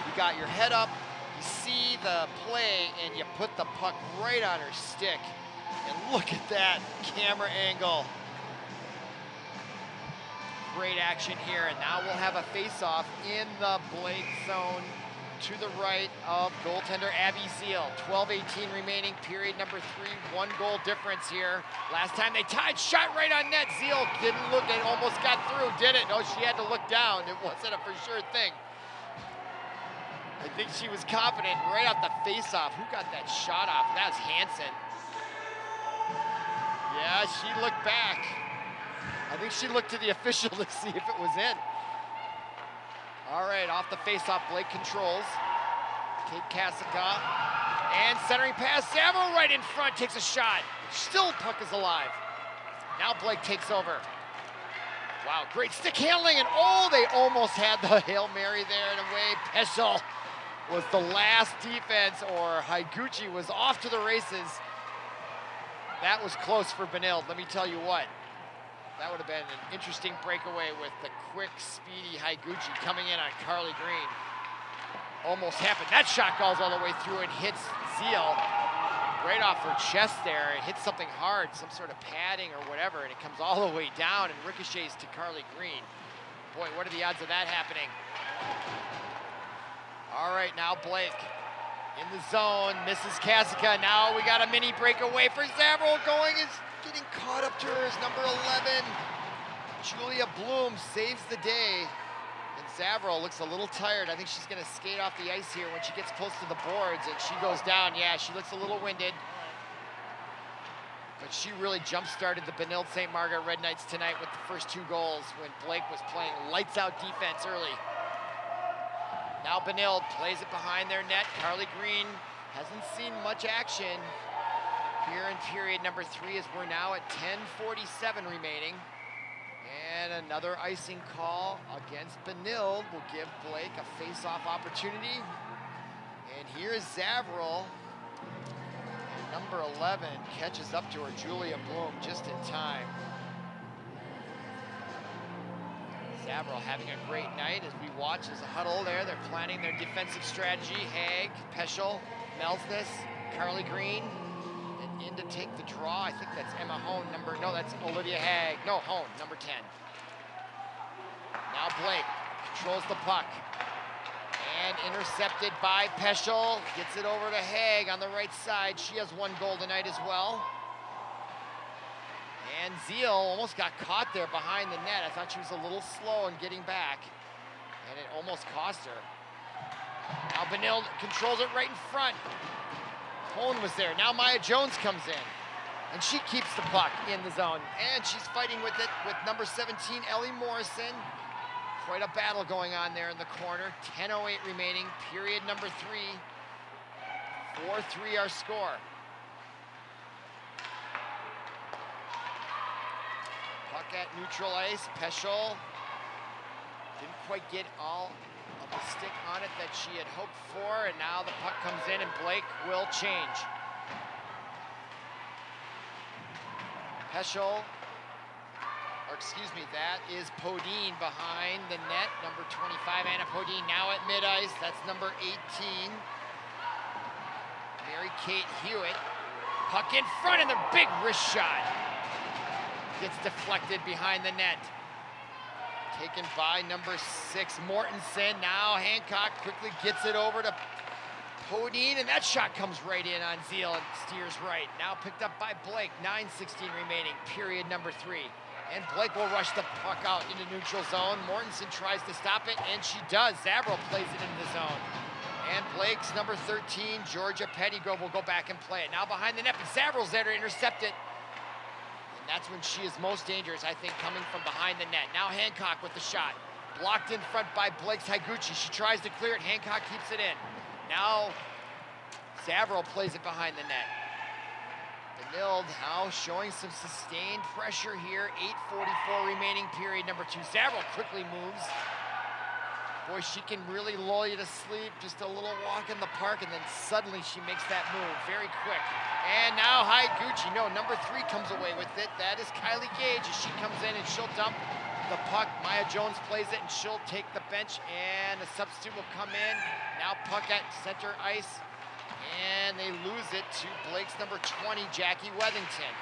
You got your head up, you see the play, and you put the puck right on her stick. And look at that camera angle. Great action here, and now we'll have a face-off in the Blake zone to the right of goaltender Abby Zeal. 12:18 remaining, period number 3, 1 goal difference here. Last time they tied, shot right on net. Zeal didn't look, and almost got through, did it? No, she had to look down. It wasn't a for sure thing. I think she was confident right off the face-off. Who got that shot off? That was Hansen. Yeah, she looked back. I think she looked to the official to see if it was in. All right, off the faceoff, Blake controls. Kate Kassika, and centering pass, Zavril right in front, takes a shot. Still puck is alive. Now Blake takes over. Wow, great stick handling, and oh, they almost had the Hail Mary there in a way. Peschel was the last defense, or Higuchi was off to the races. That was close for Benilde, let me tell you what. That would have been an interesting breakaway with the quick, speedy Higuchi coming in on Carly Green. Almost happened. That shot goes all the way through and hits Zeal right off her chest there. It hits something hard, some sort of padding or whatever, and it comes all the way down and ricochets to Carly Green. Boy, what are the odds of that happening? All right, now Blake in the zone, misses Kasica. Now we got a mini breakaway for Zavril going, is getting caught up to her is number 11. Julia Bloom saves the day. And Zavril looks a little tired. I think she's gonna skate off the ice here when she gets close to the boards and she goes down. Yeah, she looks a little winded. But she really jump-started the Benilde-St Margaret Red Knights tonight with the first 2 goals when Blake was playing lights-out defense early. Now Benilde plays it behind their net. Carly Green hasn't seen much action here in period number 3 as we're now at 10:47 remaining. And another icing call against Benilde will give Blake a face-off opportunity. And here's Zavril. And number 11 catches up to her, Julia Bloom, just in time. Zavril having a great night as we watch as a huddle there. They're planning their defensive strategy. Haig, Peschel, Melsness, Carly Green, and in to take the draw. I think that's Emma Hone, no, that's Olivia Haig. No, Hone, number 10. Now Blake controls the puck. And intercepted by Peschel. Gets it over to Haig on the right side. She has 1 goal tonight as well. And Zeal almost got caught there behind the net. I thought she was a little slow in getting back, and it almost cost her. Now Benilde controls it right in front. Hone was there. Now Maya Jones comes in, and she keeps the puck in the zone, and she's fighting with it with number 17, Ellie Morrison. Quite a battle going on there in the corner. 10:08 remaining, period number 3. 4-3 our score. Puck at neutral ice. Peschel didn't quite get all of the stick on it that she had hoped for, and now the puck comes in and Blake will change. Peschel, or excuse me, that is Podine behind the net. Number 25, Anna Podine, now at mid-ice. That's number 18, Mary-Kate Hewitt. Puck in front and the big wrist shot. Gets deflected behind the net. Taken by number 6, Mortensen. Now Hancock quickly gets it over to Podine, and that shot comes right in on Zeal and steers right. Now picked up by Blake, 9:16 remaining, period number 3. And Blake will rush the puck out into neutral zone. Mortensen tries to stop it, and she does. Zavril plays it into the zone. And Blake's number 13, Georgia Pettygrove, will go back and play it. Now behind the net, but Zavril's there to intercept it. That's when she is most dangerous, I think, coming from behind the net. Now Hancock with the shot. Blocked in front by Blake's Higuchi. She tries to clear it. Hancock keeps it in. Now Zavril plays it behind the net. Benilde now showing some sustained pressure here. 8:44 remaining, period number 2. Zavril quickly moves. Boy, she can really lull you to sleep. Just a little walk in the park, and then suddenly she makes that move very quick. And now Higuchi, no, number 3 comes away with it. That is Kylie Gage as she comes in and she'll dump the puck. Maya Jones plays it and she'll take the bench, and a substitute will come in. Now puck at center ice, and they lose it to Blake's number 20, Jackie Wethington.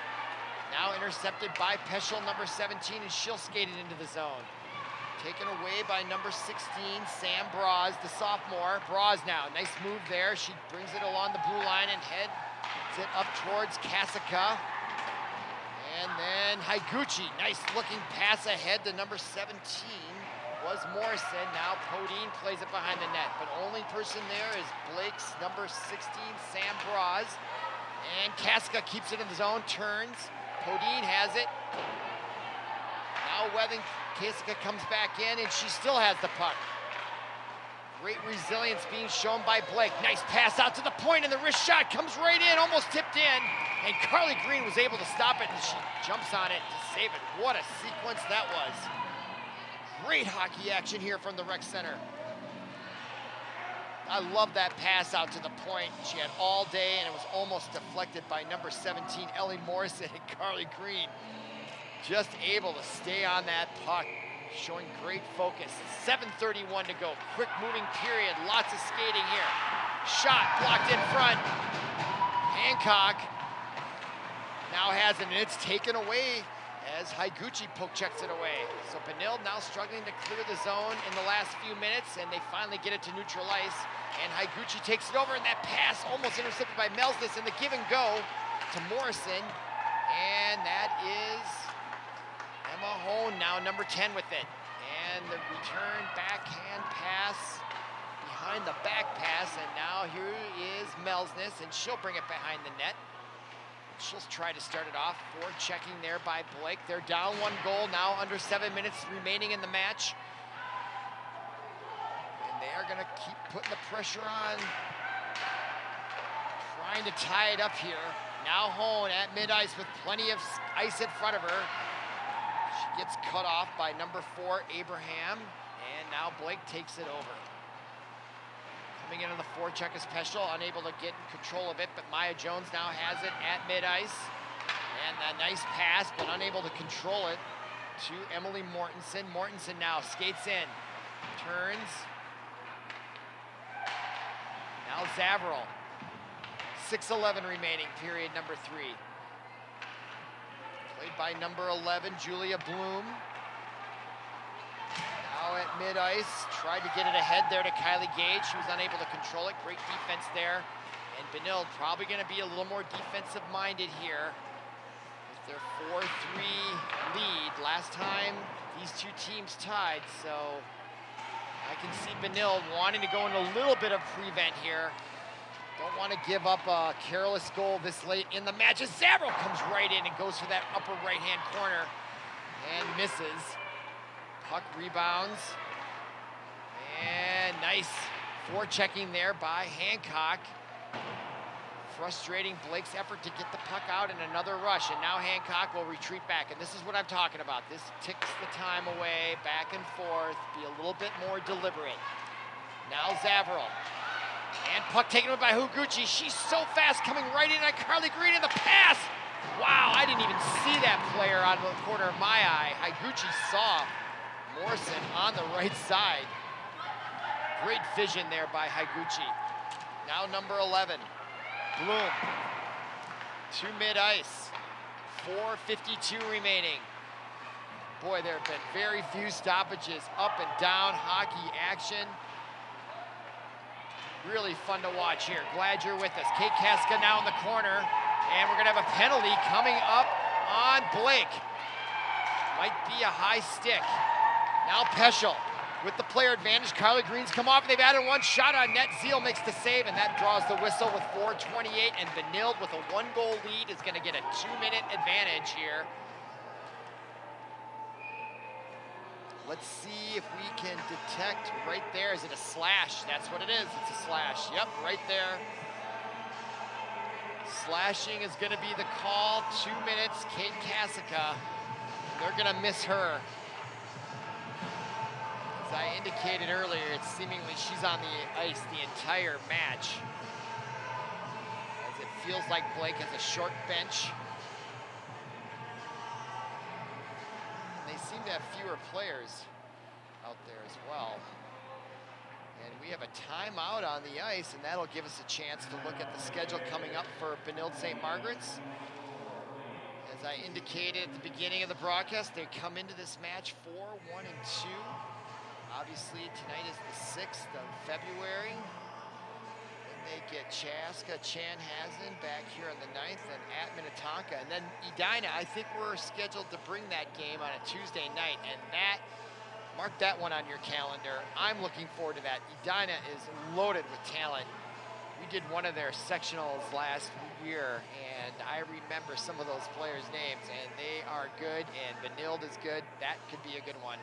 Now intercepted by Peschel, number 17, and she'll skate it into the zone. Taken away by number 16, Sam Braz, the sophomore. Braz now, nice move there. She brings it along the blue line and heads it up towards Kasica. And then Higuchi, nice looking pass ahead to number 17 was Morrison. Now Podine plays it behind the net, but only person there is Blake's number 16, Sam Braz. And Kasica keeps it in the zone, turns. Podine has it. Now Kasica comes back in, and she still has the puck. Great resilience being shown by Blake. Nice pass out to the point, and the wrist shot comes right in, almost tipped in. And Carly Green was able to stop it, and she jumps on it to save it. What a sequence that was. Great hockey action here from the rec center. I love that pass out to the point. She had all day, and it was almost deflected by number 17, Ellie Morrison, and Carly Green just able to stay on that puck, showing great focus. 7:31 to go. Quick moving period. Lots of skating here. Shot blocked in front. Hancock now has it, and it's taken away as Higuchi poke checks it away. So Benilde now struggling to clear the zone in the last few minutes, and they finally get it to neutral ice. And Higuchi takes it over, and that pass almost intercepted by Melsness, and the give and go to Morrison. And that is Emma Hone now, number 10 with it. And the return backhand pass behind the back pass, and now here is Melsness, and she'll bring it behind the net. She'll try to start it off. Forward checking there by Blake. They're down 1 goal, now under 7 minutes remaining in the match. And they are gonna keep putting the pressure on, trying to tie it up here. Now Hone at mid-ice with plenty of ice in front of her. She gets cut off by number 4, Abraham, and now Blake takes it over. Coming into the forecheck is Peschel, unable to get control of it, but Maya Jones now has it at mid-ice. And a nice pass, but unable to control it to Emily Mortensen. Mortensen now skates in, turns. Now Zavril. 6:11 remaining, period number 3. Played by number 11, Julia Bloom. Now at mid-ice, tried to get it ahead there to Kylie Gage. She was unable to control it. Great defense there. And Benilde probably going to be a little more defensive-minded here with their 4-3 lead. Last time, these two teams tied, so I can see Benilde wanting to go in a little bit of prevent here. Don't want to give up a careless goal this late in the match. As Zavril comes right in and goes for that upper right-hand corner and misses. Puck rebounds, and nice forechecking there by Hancock. Frustrating Blake's effort to get the puck out in another rush, and now Hancock will retreat back, and this is what I'm talking about. This ticks the time away, back and forth, be a little bit more deliberate. Now Zavril, and puck taken away by Higuchi. She's so fast, coming right in on Carly Green, and the pass! Wow, I didn't even see that player out of the corner of my eye. Higuchi saw Morrison on the right side. Great vision there by Higuchi. Now number 11, Bloom, to mid-ice. 4:52 remaining. Boy, there have been very few stoppages. Up and down hockey action. Really fun to watch here. Glad you're with us. Kate Kaska now in the corner, and we're gonna have a penalty coming up on Blake. Might be a high stick. Now Peschel with the player advantage. Carly Green's come off, and they've added one shot on net. Zeal makes the save, and that draws the whistle with 4:28, and Benilde with a 1-goal lead is gonna get a 2-minute advantage here. Let's see if we can detect right there. Is it a slash? That's what it is, it's a slash. Yep, right there. Slashing is gonna be the call. 2 minutes, Kate Kaska. They're gonna miss her. As I indicated earlier, it's seemingly she's on the ice the entire match, as it feels like Blake has a short bench. And they seem to have fewer players out there as well. And we have a timeout on the ice, and that'll give us a chance to look at the schedule coming up for Benilde-St Margaret's. As I indicated at the beginning of the broadcast, they come into this match 4-1-2. Obviously, tonight is the 6th of February. Then they get Chaska, Chanhassen back here on the 9th, and at Minnetonka. And then Edina, I think we're scheduled to bring that game on a Tuesday night, and that, mark that one on your calendar. I'm looking forward to that. Edina is loaded with talent. We did one of their sectionals last year, and I remember some of those players' names, and they are good, and Benilde is good. That could be a good one.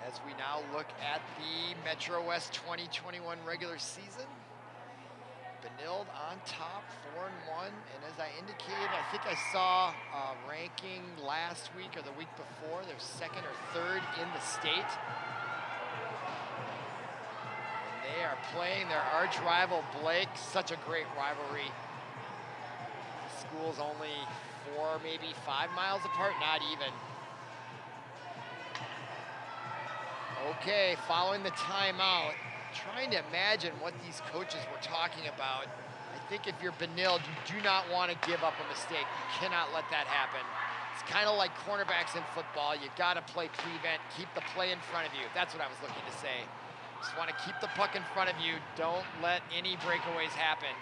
As we now look at the Metro West 2021 regular season, Benilde on top, 4-1, and as I indicated, I think I saw a ranking last week or the week before. They're 2nd or 3rd in the state. And they are playing their arch rival Blake. Such a great rivalry. The school's only 4, maybe 5 miles apart, not even. Okay, following the timeout, Trying to imagine what these coaches were talking about. I think if you're Benilde, you do not want to give up a mistake. You cannot let that happen. It's kind of like cornerbacks in football. You got to play prevent, keep the play in front of you. That's what I was looking to say. Just want to keep the puck in front of you. Don't let any breakaways happen.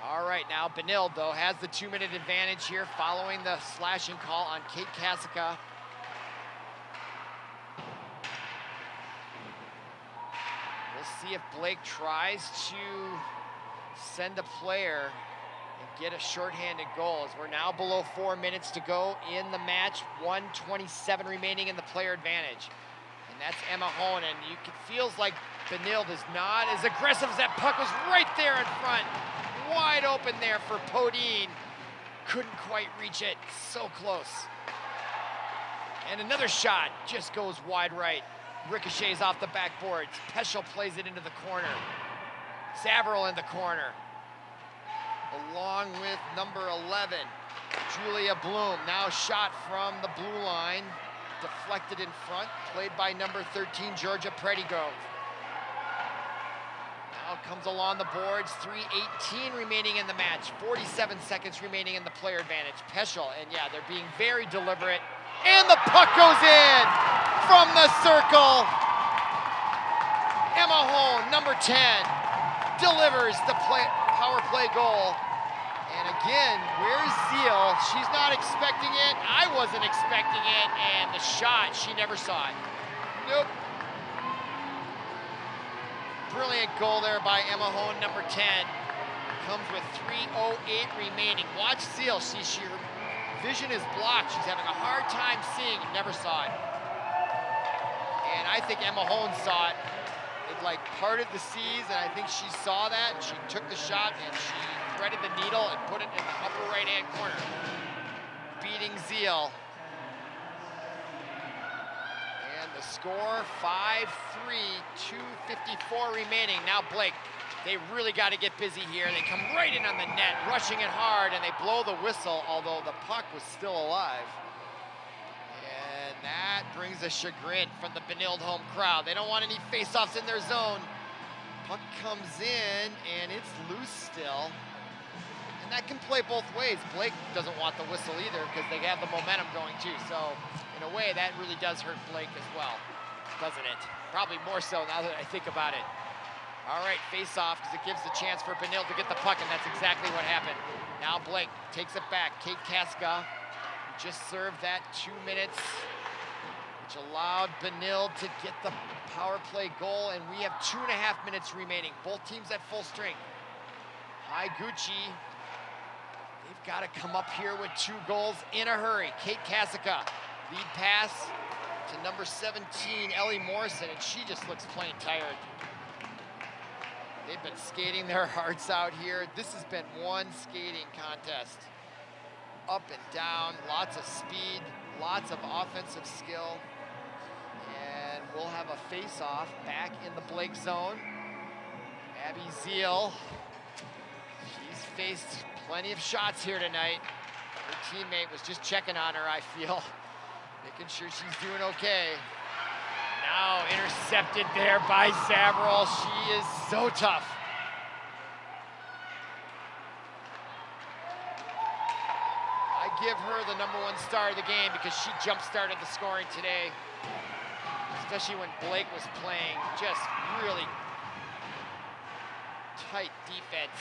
All right, now Benilde, though, has the 2-minute advantage here following the slashing call on Kate Kasica. We'll see if Blake tries to send a player and get a shorthanded goal, as we're now below 4 minutes to go in the match, 1:27 remaining in the player advantage. And that's Emma Hone, and it feels like Benilde is not as aggressive as that puck was right there in front. Wide open there for Podine. Couldn't quite reach it, so close. And another shot just goes wide right. Ricochets off the backboards. Peschel plays it into the corner. Savril in the corner, along with number 11, Julia Bloom. Now shot from the blue line, deflected in front, played by number 13, Georgia Pretigrove. Now comes along the boards, 3:18 remaining in the match, 47 seconds remaining in the player advantage. Peschel, and yeah, they're being very deliberate, and the puck goes in from the circle. Emma Hone, number 10. Delivers the power play goal. And again, where's Zeal? She's not expecting it. I wasn't expecting it. And the shot, she never saw it. Nope. Brilliant goal there by Emma Hone, number 10. Comes with 3:08 remaining. Watch Zeal. See, her vision is blocked. She's having a hard time seeing. Never saw it. And I think Emma Hone saw it. It like parted the seas, and I think she saw that, and she took the shot, and she threaded the needle and put it in the upper right-hand corner, beating Zeal. And the score, 5-3, 2:54 remaining. Now Blake, they really got to get busy here. They come right in on the net, rushing it hard, and they blow the whistle, although the puck was still alive. That brings a chagrin from the Benilde home crowd. They don't want any face-offs in their zone. Puck comes in, and it's loose still. And that can play both ways. Blake doesn't want the whistle either because they have the momentum going too. So, in a way, that really does hurt Blake as well, doesn't it? Probably more so now that I think about it. All right, face-off, because it gives the chance for Benilde to get the puck, and that's exactly what happened. Now Blake takes it back. Kate Kasica just served that 2 minutes, which allowed Benilde to get the power play goal, and we have 2.5 minutes remaining. Both teams at full strength. Higuchi, they've got to come up here with 2 goals in a hurry. Kate Kasica, lead pass to number 17, Ellie Morrison, and she just looks plain tired. They've been skating their hearts out here. This has been one skating contest. Up and down, lots of speed, lots of offensive skill. And we'll have a face-off back in the Blake zone. Abby Zeal, she's faced plenty of shots here tonight. Her teammate was just checking on her, I feel, making sure she's doing okay. Now intercepted there by Savril. She is so tough. I give her the #1 star of the game because she jump-started the scoring today, especially when Blake was playing just really tight defense.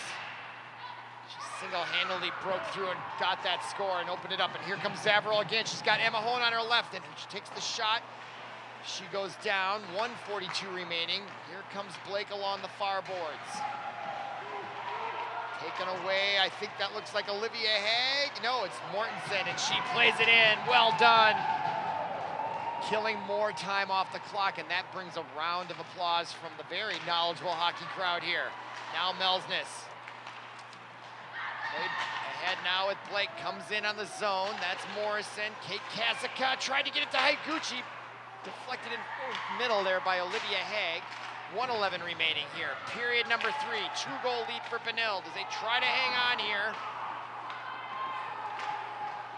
She single-handedly broke through and got that score and opened it up. And here comes Savril again. She's got Emma Hone on her left, and she takes the shot. She goes down, 1:42 remaining. Here comes Blake along the far boards. Taken away, I think that looks like Olivia Haig. No, it's Mortensen, and she plays it in. Well done. Killing more time off the clock, and that brings a round of applause from the very knowledgeable hockey crowd here. Now Melsness. Played ahead now with Blake, comes in on the zone. That's Morrison. Kate Kasica tried to get it to Higuchi. Deflected in middle there by Olivia Haig. 1:11 remaining here. Period number 3. 2-goal lead for Benilde as they try to hang on here.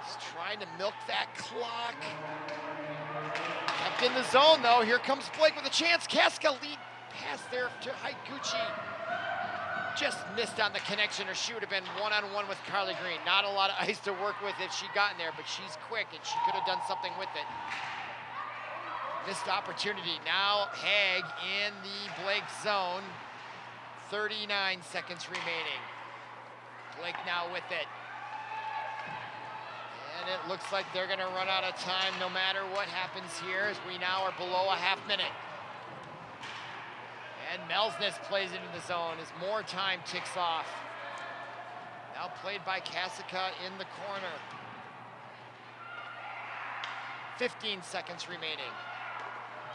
Just trying to milk that clock. Kept in the zone though. Here comes Blake with a chance. Kasica lead pass there to Higuchi. Just missed on the connection, or she would have been one-on-one with Carly Green. Not a lot of ice to work with if she got in there, but she's quick and she could have done something with it. Missed opportunity. Now Haig in the Blake zone. 39 seconds remaining. Blake now with it. And it looks like they're gonna run out of time no matter what happens here, as we now are below a half minute. And Melsness plays into the zone as more time ticks off. Now played by Kasica in the corner. 15 seconds remaining.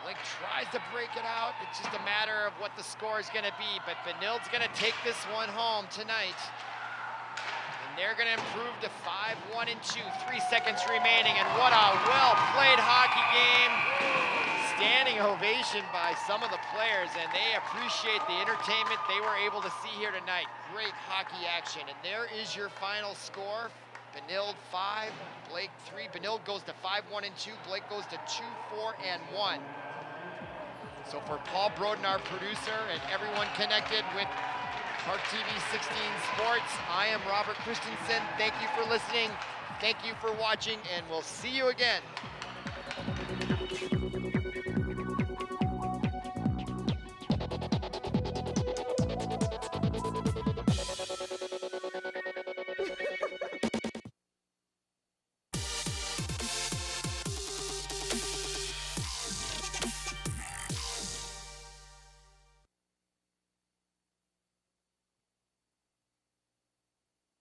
Blake tries to break it out. It's just a matter of what the score is gonna be, but Benilde's gonna take this one home tonight. And they're gonna improve to 5-1 and 2, 3 seconds remaining, and what a well-played hockey game. Standing ovation by some of the players, and they appreciate the entertainment they were able to see here tonight. Great hockey action, and there is your final score. Benilde 5, Blake 3. Benilde goes to 5-1 and 2. Blake goes to 2-4 and 1. So for Paul Broden, our producer, and everyone connected with ParkTV 16 Sports, I am Robert Christensen. Thank you for listening. Thank you for watching, and we'll see you again.